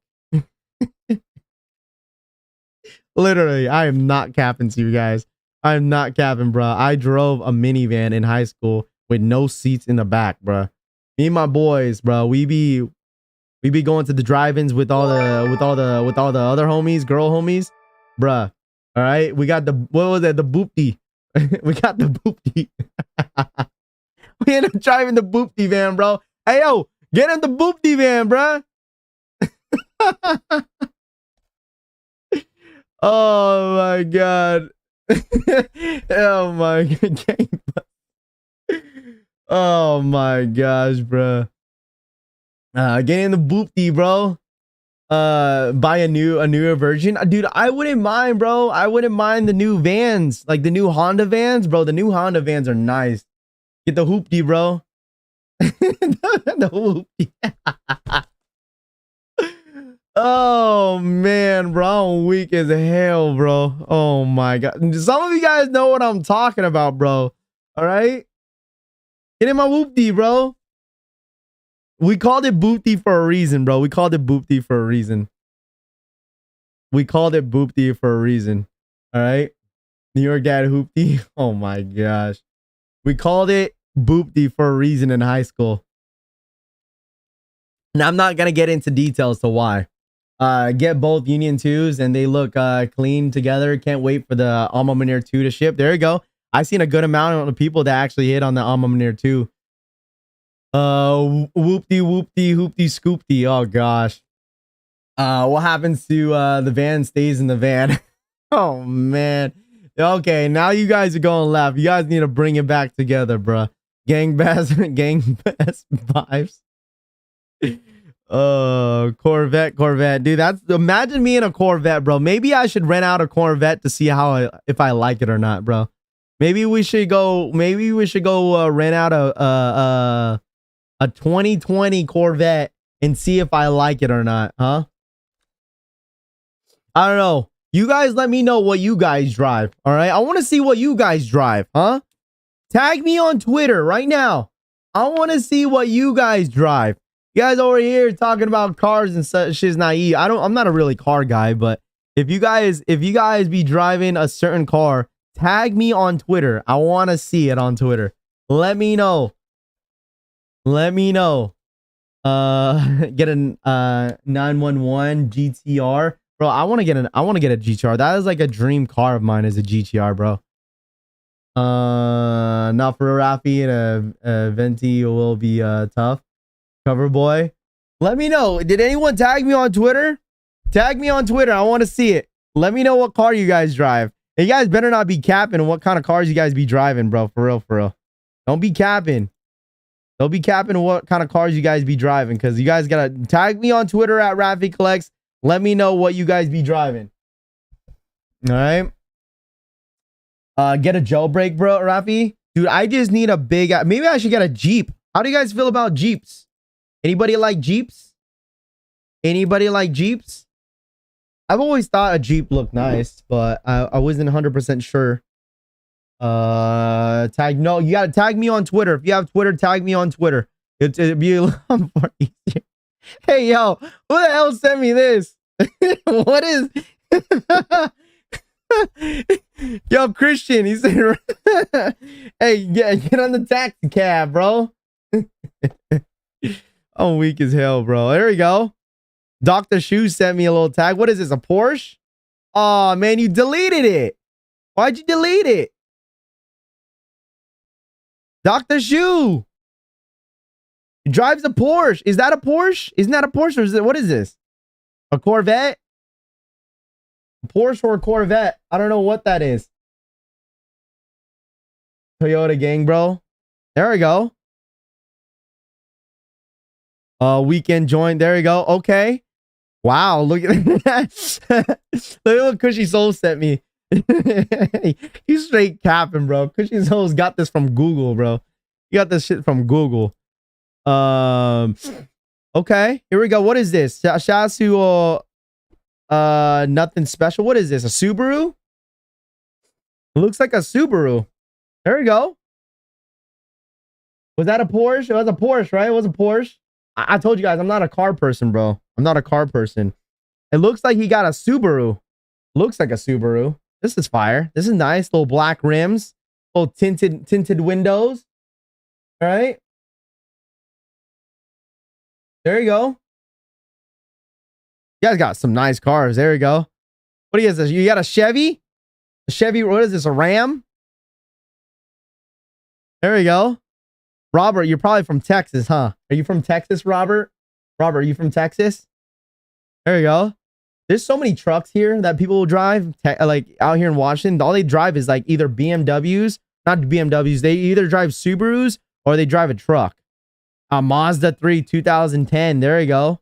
Literally, I am not capping to you guys. I am not capping, bro. I drove a minivan in high school with no seats in the back, bro. Me and my boys, bro. We be going to the drive-ins with all the other homies, girl homies, bruh. All right, we got the what was that? The boopty. We got the boopty. We end up driving the boopty van, bro. Hey yo, get in the boopty van, bruh. Oh my god. Oh my god. Oh my gosh, bro. Get in the boopty, bro. Buy a newer version. Dude, I wouldn't mind, bro. I wouldn't mind the new vans, like the new Honda vans, bro. The new Honda vans are nice. Get the hoopty, bro. The hoopty. Oh man, bro, I'm weak as hell, bro. Oh my god. Some of you guys know what I'm talking about, bro. All right, get in my whoopty, bro. We called it boopty for a reason, bro. We called it boopty for a reason. We called it boopty for a reason. All right, New York Dad hoopty. Oh my gosh, we called it boopty for a reason in high school. Now I'm not gonna get into details to why. Get both Union 2s and they look clean together. Can't wait for the Alma Maniere 2 to ship. There you go. I've seen a good amount of people that actually hit on the Alma Maniere 2. Whoopty whoopty hoopty scoopty. Oh gosh. What happens to the van stays in the van? Oh man. Okay, now you guys are going left. You guys need to bring it back together, bruh. Gang best vibes. Corvette, dude. That's imagine me in a Corvette, bro. Maybe I should rent out a Corvette to see if I like it or not, bro. Maybe we should go rent out a 2020 Corvette and see if I like it or not, huh? I don't know. You guys let me know what you guys drive, all right? I want to see what you guys drive, huh? Tag me on Twitter right now. I want to see what you guys drive. You guys over here talking about cars and such shit's naive. I'm not a really car guy, but if you guys be driving a certain car, tag me on Twitter. I want to see it on Twitter. Let me know. Let me know. Get a 911 GTR. Bro, I want to get a GTR. That is like a dream car of mine is a GTR, bro. Not for Rafi and a Venti will be tough. Cover boy, let me know. Did anyone tag me on Twitter? Tag me on Twitter. I want to see it. Let me know what car you guys drive. And you guys better not be capping what kind of cars you guys be driving, bro. For real, for real. Don't be capping. Don't be capping what kind of cars you guys be driving, because you guys gotta tag me on Twitter at Rafi Collects. Let me know what you guys be driving. All right. Get a jailbreak, bro, Rafi. Dude, I just need a big. Maybe I should get a Jeep. How do you guys feel about Jeeps? Anybody like Jeeps? Anybody like Jeeps? I've always thought a Jeep looked nice, but I wasn't 100% sure. No, you gotta tag me on Twitter. If you have Twitter, tag me on Twitter. It'd be a lot more easier. Hey, yo, who the hell sent me this? What is... Yo, Christian, he said, hey, get on the taxi cab, bro. I'm weak as hell, bro. There we go. Dr. Shoe sent me a little tag. What is this, a Porsche? Oh, man, you deleted it. Why'd you delete it? Dr. Shoe. He drives a Porsche. Is that a Porsche? Isn't that a Porsche? Or is it, what is this? A Corvette? A Porsche or a Corvette? I don't know what that is. Toyota gang, bro. There we go. Weekend joint. There you go. Okay. Wow. Look at that. Look at what Cushy Soul sent me. He's straight capping, bro. Cushy Soul's got this from Google, bro. You got this shit from Google. Okay. Here we go. What is this? Shasu nothing special. What is this? A Subaru? It looks like a Subaru. There we go. Was that a Porsche? It was a Porsche, right? It was a Porsche. I told you guys, I'm not a car person, bro. I'm not a car person. It looks like he got a Subaru. Looks like a Subaru. This is fire. This is nice. Little black rims. Little tinted windows. All right. There you go. You guys got some nice cars. There you go. What is this? You got a Chevy? A Chevy, what is this? A Ram? There you go. Robert, you're probably from Texas, huh? Are you from Texas, Robert? Robert, are you from Texas? There you go. There's so many trucks here that people will drive, like out here in Washington. All they drive is like either BMWs, not BMWs. They either drive Subarus or they drive a truck. A Mazda 3 2010. There you go.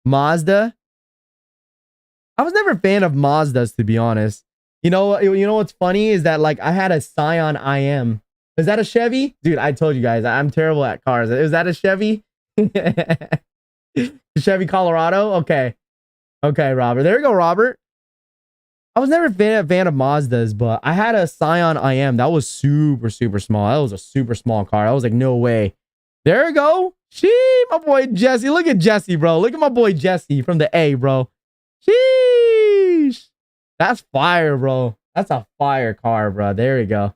Mazda. I was never a fan of Mazdas, to be honest. You know what's funny is that like I had a Scion IM. Is that a Chevy? Dude, I told you guys, I'm terrible at cars. Is that a Chevy? Chevy Colorado? Okay. Okay, Robert. There you go, Robert. I was never a fan of Mazdas, but I had a Scion IM. That was super, super small. That was a super small car. I was like, no way. There you go. Shee, my boy Jesse. Look at Jesse, bro. Look at my boy Jesse from the A, bro. Sheesh. That's fire, bro. That's a fire car, bro. There you go.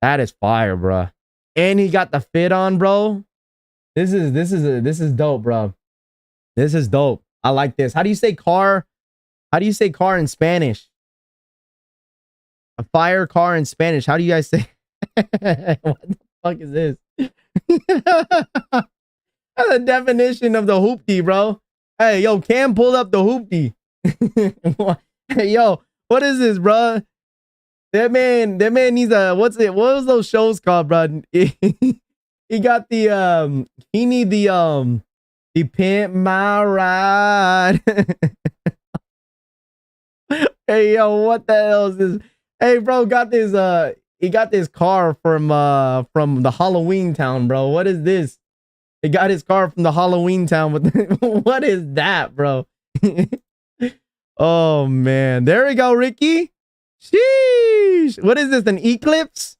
That is fire, bro. And he got the fit on, bro. This is dope, bro. This is dope. I like this. How do you say car? How do you say car in Spanish? A fire car in Spanish. How do you guys say? What the fuck is this? That's the definition of the hoopty, bro. Hey, yo, Cam pulled up the hoopty. Hey, yo, what is this, bro? That man needs a, what was those shows called, bro? He got the he need the pimp my ride. Hey, yo, what the hell is this? Hey, bro, got this he got this car from the Halloween town, bro. What is this? He got his car from the Halloween town with what is that, bro? Oh man, there we go, Ricky. Sheesh. What is this? An Eclipse?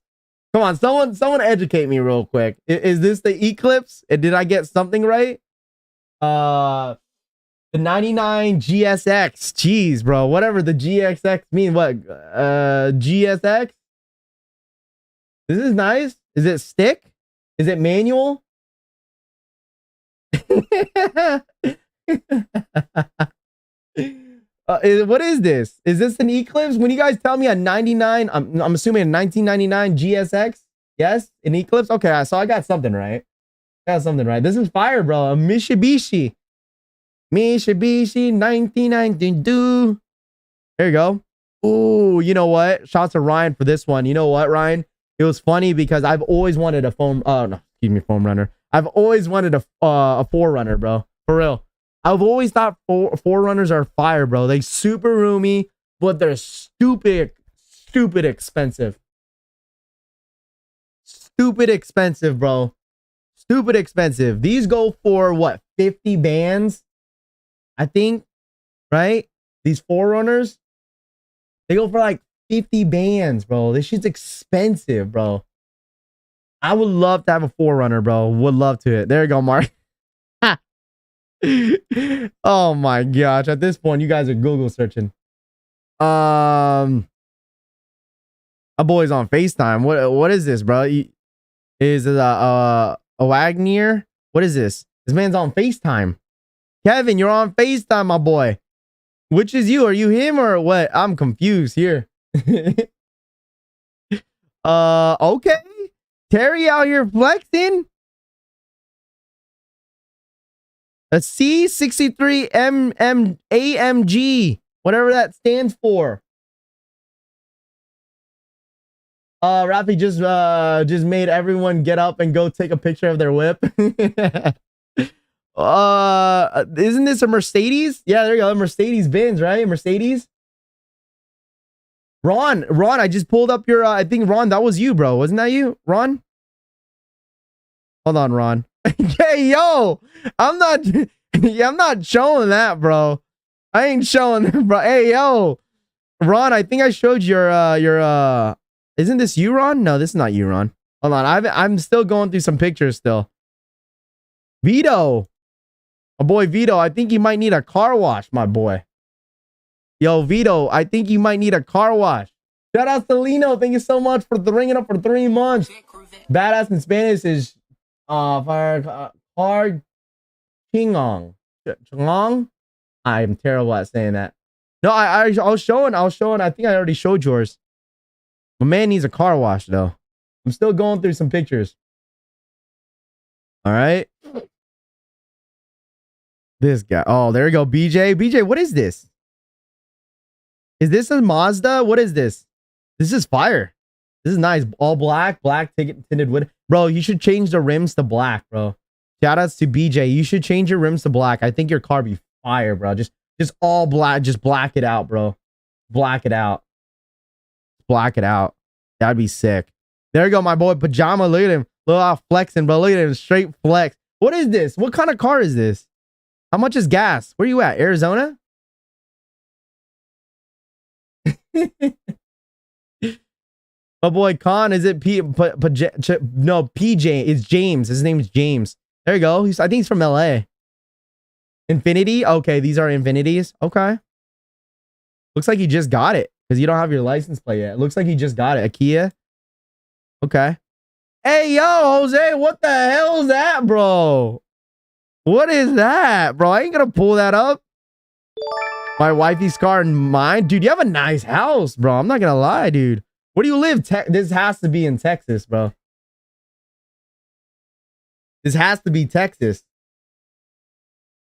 Come on, someone educate me real quick. Is this the Eclipse? Did I get something right? The 99 GSX. Jeez, bro. Whatever the GXX mean. What? GSX? This is nice. Is it stick? Is it manual? What is this? Is this an Eclipse? When you guys tell me a 99, I'm assuming a 1999 GSX. Yes, an Eclipse. Okay, so I got something right. This is fire, bro. A Mitsubishi 1992. There you go. Ooh, you know what? Shouts to Ryan for this one. You know what, Ryan? It was funny because I've always wanted a foam. Oh no, excuse me, foam runner. I've always wanted a 4Runner, bro. For real. I've always thought 4Runners are fire, bro. They super roomy, but they're stupid expensive. Stupid expensive, bro. Stupid expensive. These go for what? 50 bands? I think, right? These 4Runners, they go for like 50 bands, bro. This shit's expensive, bro. I would love to have a 4Runner, bro. Would love to. There you go, Mark. Oh my gosh. At this point, you guys are Google searching. A boy's on FaceTime. What is this, bro? Is it a Wagner? What is this? This man's on FaceTime. Kevin, you're on FaceTime, my boy. Which is you? Are you him or what? I'm confused here. Okay. Terry out here flexing. A C63 AMG, whatever that stands for. Rafi just made everyone get up and go take a picture of their whip. Isn't this a Mercedes? Yeah, there you go. Mercedes Benz, right? Mercedes. Ron, I just pulled up your. I think Ron, that was you, bro. Wasn't that you, Ron? Hold on, Ron. Hey, yo, I'm not showing that, bro. I ain't showing that, bro. Hey, yo, Ron, I think I showed your isn't this you, Ron? No, this is not you, Ron. Hold on, I'm still going through some pictures still. Vito, my boy Vito, I think you might need a car wash, my boy. Yo, Vito, I think you might need a car wash. Shout out to Lino. Thank you so much for ringing up for 3 months. Badass in Spanish is car Chingong. Chingong? I am terrible at saying that. No, I was showing. I think I already showed yours. My man needs a car wash though. I'm still going through some pictures. All right. This guy. Oh, there we go. BJ. BJ, what is this? Is this a Mazda? What is this? This is fire. This is nice. All black, tinted wood. Bro, you should change the rims to black, bro. Shout outs to BJ. You should change your rims to black. I think your car be fire, bro. Just all black. Just black it out, bro. Black it out. Black it out. That'd be sick. There you go, my boy Pajama. Look at him. Look out flexing, bro. Look at him. Straight flex. What is this? What kind of car is this? How much is gas? Where you at? Arizona? My boy Khan, is it no, PJ. It's James. His name is James. There you go. I think he's from LA. Infinity? Okay, these are Infinities. Okay. Looks like he just got it because you don't have your license plate yet. It looks like he just got it. A Kia. Okay. Hey, yo, Jose, what the hell is that, bro? What is that, bro? I ain't gonna pull that up. My wifey's car and mine. Dude, you have a nice house, bro. I'm not gonna lie, dude. Where do you live? This has to be in Texas, bro. This has to be Texas.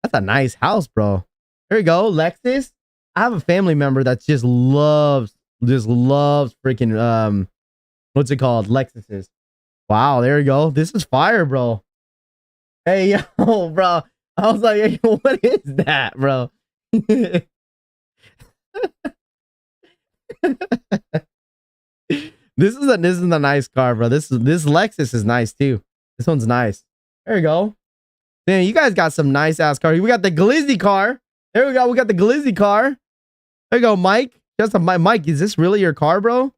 That's a nice house, bro. There you go. Lexus. I have a family member that just loves freaking, what's it called? Lexuses. Wow, there you go. This is fire, bro. Hey, yo, bro. I was like, hey, what is that, bro? This is a nice car, bro. This Lexus is nice too. This one's nice. There you go. Man, you guys got some nice ass cars. We got the Glizzy car. There we go. We got the Glizzy car. There you go, Mike. Just a Mike. Is this really your car, bro?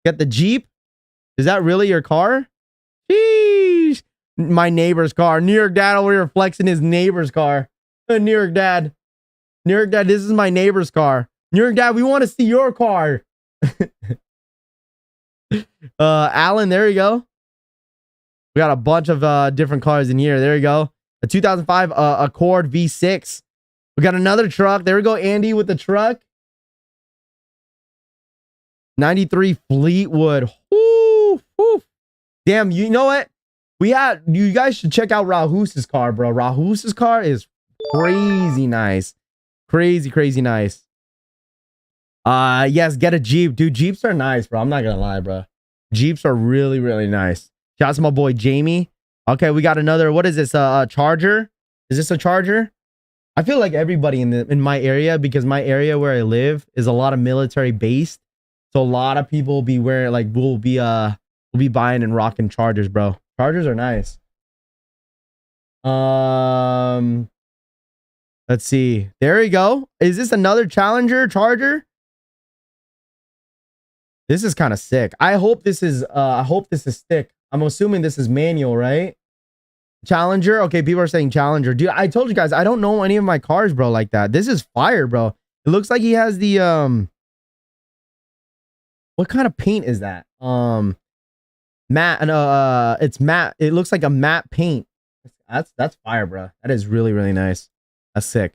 Got the Jeep. Is that really your car? Sheesh. My neighbor's car. New York dad over here flexing his neighbor's car. New York dad. New York dad, this is my neighbor's car. New York dad, we want to see your car. Alan, there you go. We got a bunch of different cars in here. There you go. A 2005 Accord V6. We got another truck. There we go, Andy with the truck. 93 Fleetwood. Woo, woo. Damn, you know what? You guys should check out Rahus's car, bro. Rahus's car is crazy nice. Crazy nice. Yes, get a Jeep. Dude, Jeeps are nice, bro. I'm not gonna lie, bro. Jeeps are really nice. Shout out to my boy Jamie. Okay, we got another. What is this? Charger? Is this a Charger? I feel like everybody in my area, because my area where I live is a lot of military based. So a lot of people will be wearing, like, will be buying and rocking Chargers, bro. Chargers are nice. Let's see. There you go. Is this another Challenger Charger? This is kind of sick. I hope this is stick. I'm assuming this is manual, right? Challenger. Okay, people are saying Challenger. Dude, I told you guys, I don't know any of my cars, bro, like that. This is fire, bro. It looks like he has the what kind of paint is that? Matte, and it's matte. It looks like a matte paint. That's fire, bro. That is really nice. That's sick.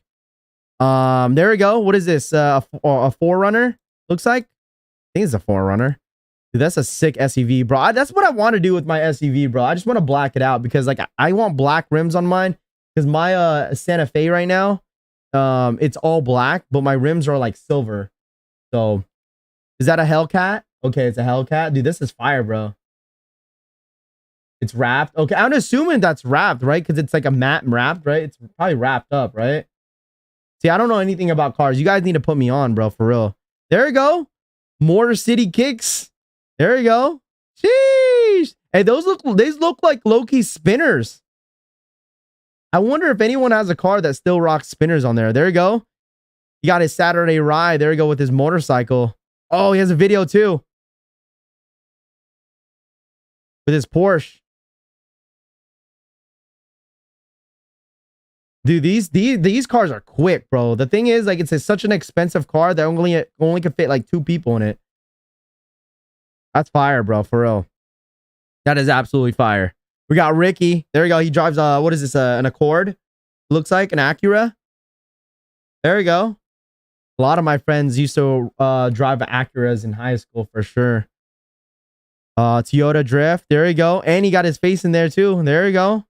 There we go. What is this? A 4Runner? Looks like. I think it's a 4Runner. Dude, that's a sick SUV, bro. That's what I want to do with my SUV, bro. I just want to black it out because, like, I want black rims on mine because my Santa Fe right now, it's all black, but my rims are like silver. So, is that a Hellcat? Okay, it's a Hellcat. Dude, this is fire, bro. It's wrapped. Okay, I'm assuming that's wrapped, right? Because it's like a matte wrapped, right? It's probably wrapped up, right? See, I don't know anything about cars. You guys need to put me on, bro, for real. There you go. Motor City kicks. There you go. Sheesh. Hey, those look like low-key spinners. I wonder if anyone has a car that still rocks spinners on there. There you go. He got his Saturday ride. There you go with his motorcycle. Oh, he has a video too. With his Porsche. Dude, these cars are quick, bro. The thing is, like, it's such an expensive car that only can fit like 2 people in it. That's fire, bro, for real. That is absolutely fire. We got Ricky. There we go. He drives, what is this? An Accord? Looks like an Acura. There we go. A lot of my friends used to drive Acuras in high school for sure. Toyota Drift. There you go. And he got his face in there too. There you go.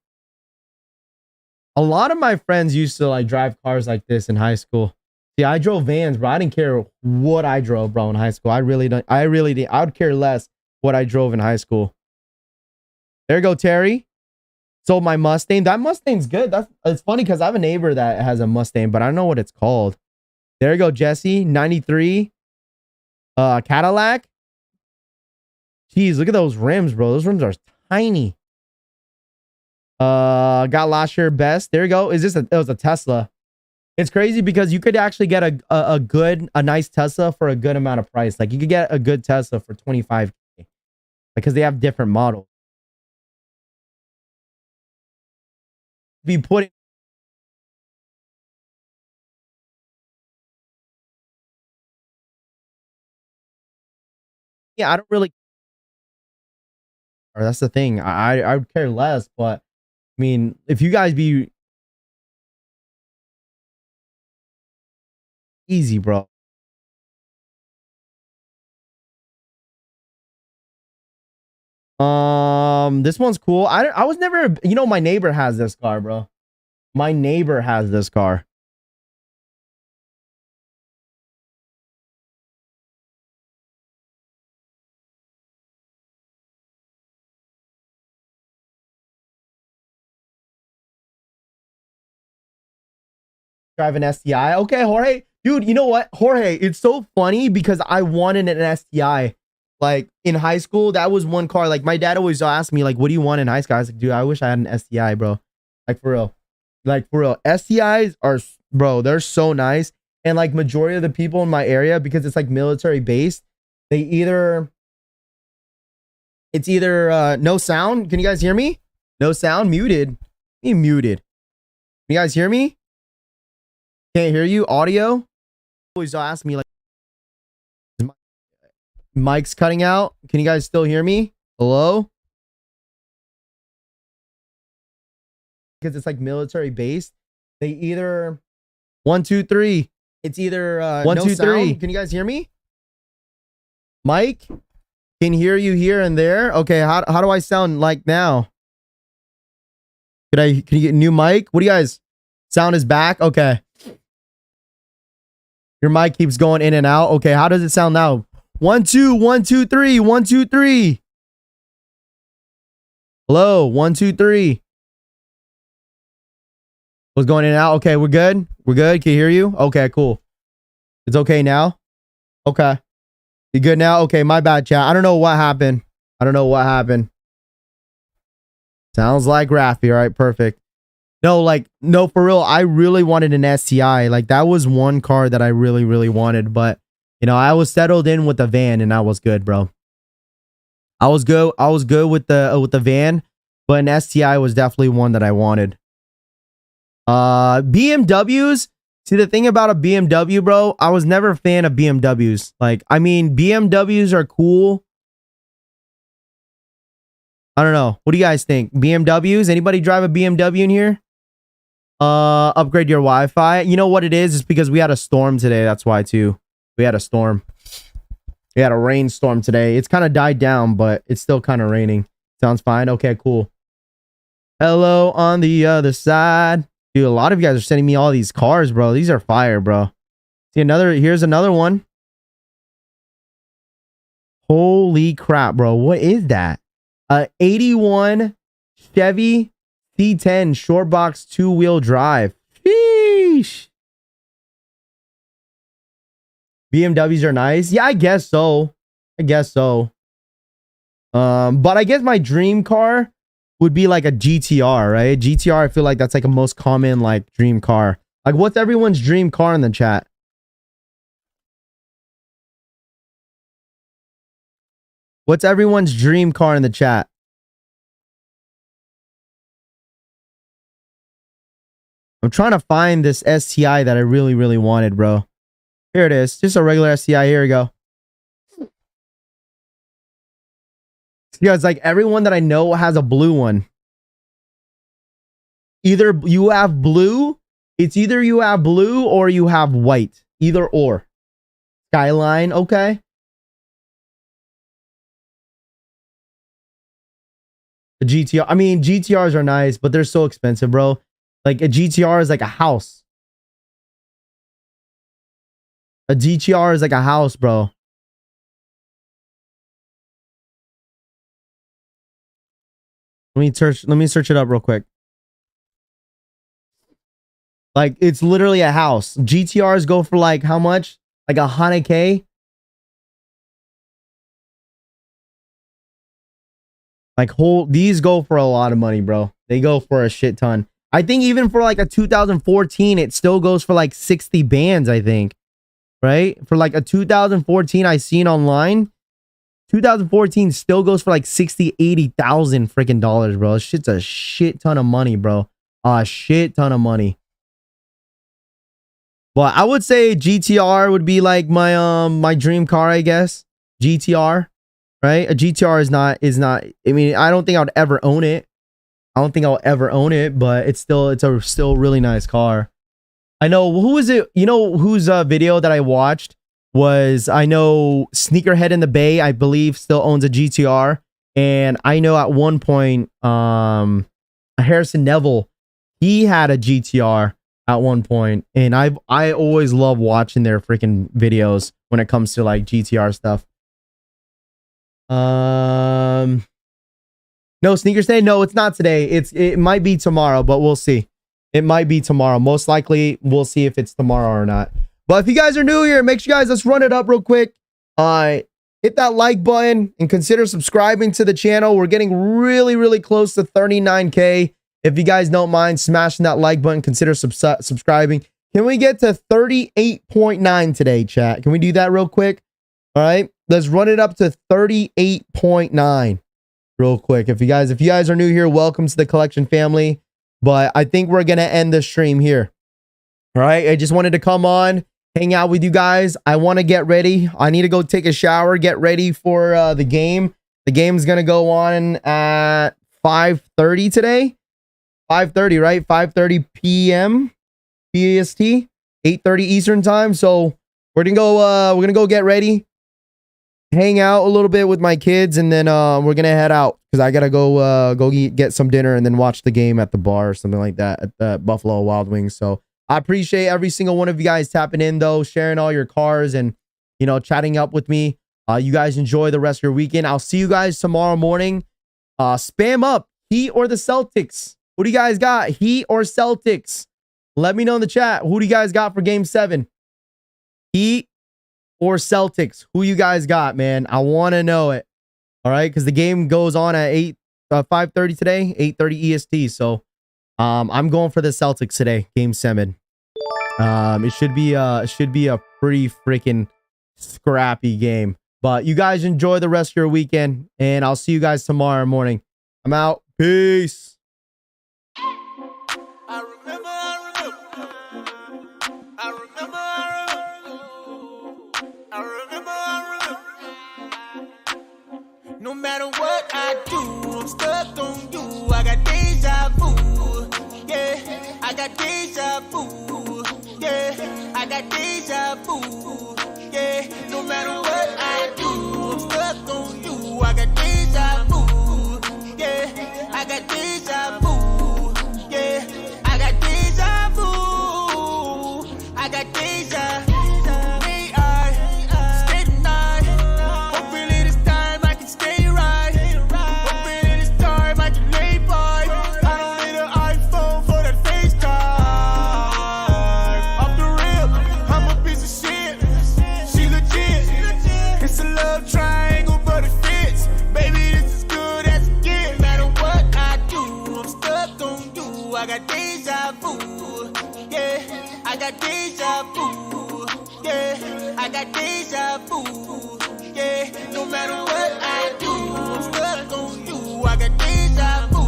A lot of my friends used to like drive cars like this in high school. See, I drove vans, bro. I didn't care what I drove, bro, in high school. I really didn't. I would care less what I drove in high school. There you go, Terry. Sold my Mustang. That Mustang's good. It's funny because I have a neighbor that has a Mustang, but I don't know what it's called. There you go, Jesse. 93. Cadillac. Jeez, look at those rims, bro. Those rims are tiny. Got last year best. There you go. It was a Tesla. It's crazy because you could actually get a nice Tesla for a good amount of price. Like you could get a good Tesla for $25K because they have different models. Be putting I don't really, or that's the thing. I would care less, but I mean, if you guys be easy, bro. This one's cool. I was never, you know, my neighbor has this car, bro. My neighbor has this car. Drive an STI. Okay, Jorge. Dude, you know what? Jorge, it's so funny because I wanted an STI. Like in high school, that was one car. Like my dad always asked me, like, what do you want in high school? I was like, dude, I wish I had an STI, bro. Like for real. Like for real. STIs are, bro, they're so nice. And like majority of the people in my area, because it's like military based, it's either no sound. Can you guys hear me? No sound, muted. Me muted. Can you guys hear me? Can't hear you. Audio. Always ask me like, is my mic's cutting out? Can you guys still hear me? Hello? Because it's like military based. They either 1, 2, 3. It's either 1, 2, 3. Can you guys hear me? Mike, can hear you here and there. Okay, how do I sound like now? Can you get a new mic? What do you guys? Sound is back. Okay. Your mic keeps going in and out. Okay, how does it sound now? 1, 2, 1, 2, 3. 1, 2, 3. Hello, 1, 2, 3. What's going in and out? Okay, we're good. We're good. Can you hear you? Okay, cool. It's okay now. Okay, you good now? Okay, my bad, chat. I don't know what happened. Sounds like Raffy. All right, perfect. No, for real. I really wanted an STI. Like that was one car that I really, really wanted. But you know, I was settled in with the van, and I was good, bro. I was good with the van, but an STI was definitely one that I wanted. BMWs. See, the thing about a BMW, bro, I was never a fan of BMWs. Like, I mean, BMWs are cool. I don't know. What do you guys think? BMWs? Anybody drive a BMW in here? Upgrade your Wi-Fi. You know what it is? It's because we had a storm today. That's why too. We had a storm. We had a rainstorm today. It's kind of died down, but it's still kind of raining. Sounds fine. Okay, cool. Hello on the other side. Dude, a lot of you guys are sending me all these cars, bro. These are fire, bro. See here's another one. Holy crap, bro. What is that? 81 Chevy C10 short box 2-wheel drive. Sheesh. BMWs are nice. Yeah, I guess so. But I guess my dream car would be like a GTR, right? GTR, I feel like that's like a most common like dream car. Like what's everyone's dream car in the chat? What's everyone's dream car in the chat? I'm trying to find this STI that I really, really wanted, bro. Here it is. Just a regular STI. Here we go. You guys, like everyone that I know has a blue one. Either you have blue. It's either you have blue or you have white. Either or. Skyline, okay. The GTR. I mean, GTRs are nice, but they're so expensive, bro. Like a GTR is like a house. A GTR is like a house, bro. Let me search it up real quick. Like it's literally a house. GTRs go for like how much? Like $100K. Like these go for a lot of money, bro. They go for a shit ton. I think even for like a 2014, it still goes for like 60 bands, I think. Right? For like a 2014 I seen online. 2014 still goes for like 60, 80,000 freaking dollars, bro. This shit's a shit ton of money, bro. A shit ton of money. But I would say GTR would be like my my dream car, I guess. GTR, right? A GTR is not. I mean, I don't think I would ever own it. I don't think I'll ever own it, but it's a still really nice car. I know who is it? You know whose video that I watched was, I know Sneakerhead in the Bay, I believe, still owns a GTR, and I know at one point Harrison Neville, he had a GTR at one point, and I always love watching their freaking videos when it comes to like GTR stuff. No, Sneakers Day. No, it's not today. It might be tomorrow, but we'll see. It might be tomorrow. Most likely, we'll see if it's tomorrow or not. But if you guys are new here, make sure you guys, let's run it up real quick. Hit that like button and consider subscribing to the channel. We're getting really, really close to 39K. If you guys don't mind smashing that like button, consider subscribing. Can we get to 38.9 today, chat? Can we do that real quick? All right, let's run it up to 38.9 real quick. If you guys are new here, welcome to the collection family. But I think we're gonna end the stream here. All right, I just wanted to come on, hang out with you guys. I want to get ready. I need to go take a shower, get ready for the game. The game's gonna go on at 5:30 today. 5:30, right? 5:30 p.m. PST, 8:30 Eastern time. So we're gonna go get ready, hang out a little bit with my kids, and then we're gonna head out because I gotta go get some dinner and then watch the game at the bar or something like that at the Buffalo Wild Wings. So I appreciate every single one of you guys tapping in, though, sharing all your cars and, you know, chatting up with me. You guys enjoy the rest of your weekend. I'll see you guys tomorrow morning. Spam up Heat or the Celtics. Who do you guys got? Heat or Celtics? Let me know in the chat. Who do you guys got for Game 7? Heat or Celtics? Who you guys got, man? I want to know it. All right, because the game goes on at 5:30 today, 8:30 EST. So I'm going for the Celtics today, Game 7. It should be a pretty freaking scrappy game. But you guys enjoy the rest of your weekend, and I'll see you guys tomorrow morning. I'm out. Peace. No matter what I do, I'm stuck on you. I got deja vu. Yeah, I got deja vu. Yeah, I got deja vu. Yeah, no matter what I do, I'm stuck on you. I got deja vu. Yeah, I got deja vu. Yeah, I got deja vu. I got deja. I got deja vu, yeah. I got deja vu, yeah. I got deja vu, yeah. No matter what I do, I'm stuck on you. I got deja vu,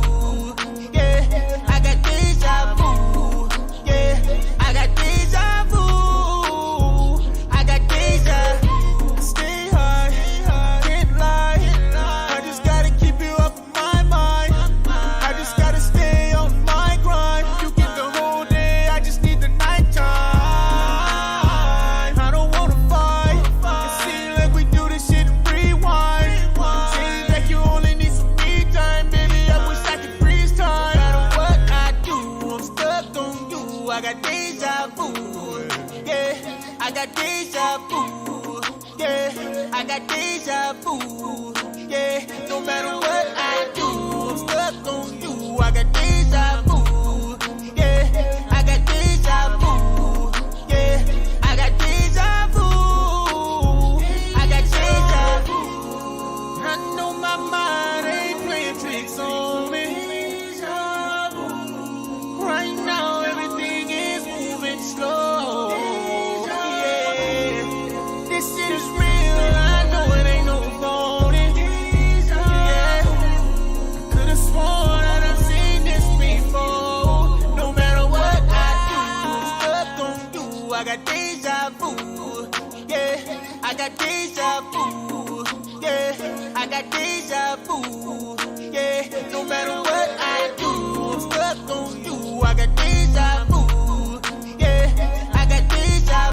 yeah. I got deja vu, yeah. I got deja vu. I got deja. Stay high, can't lie. I just gotta keep you up in my mind. I just gotta stay on my grind. got deja vu. Yeah, I got deja vu. Yeah, I got deja vu. Yeah, no matter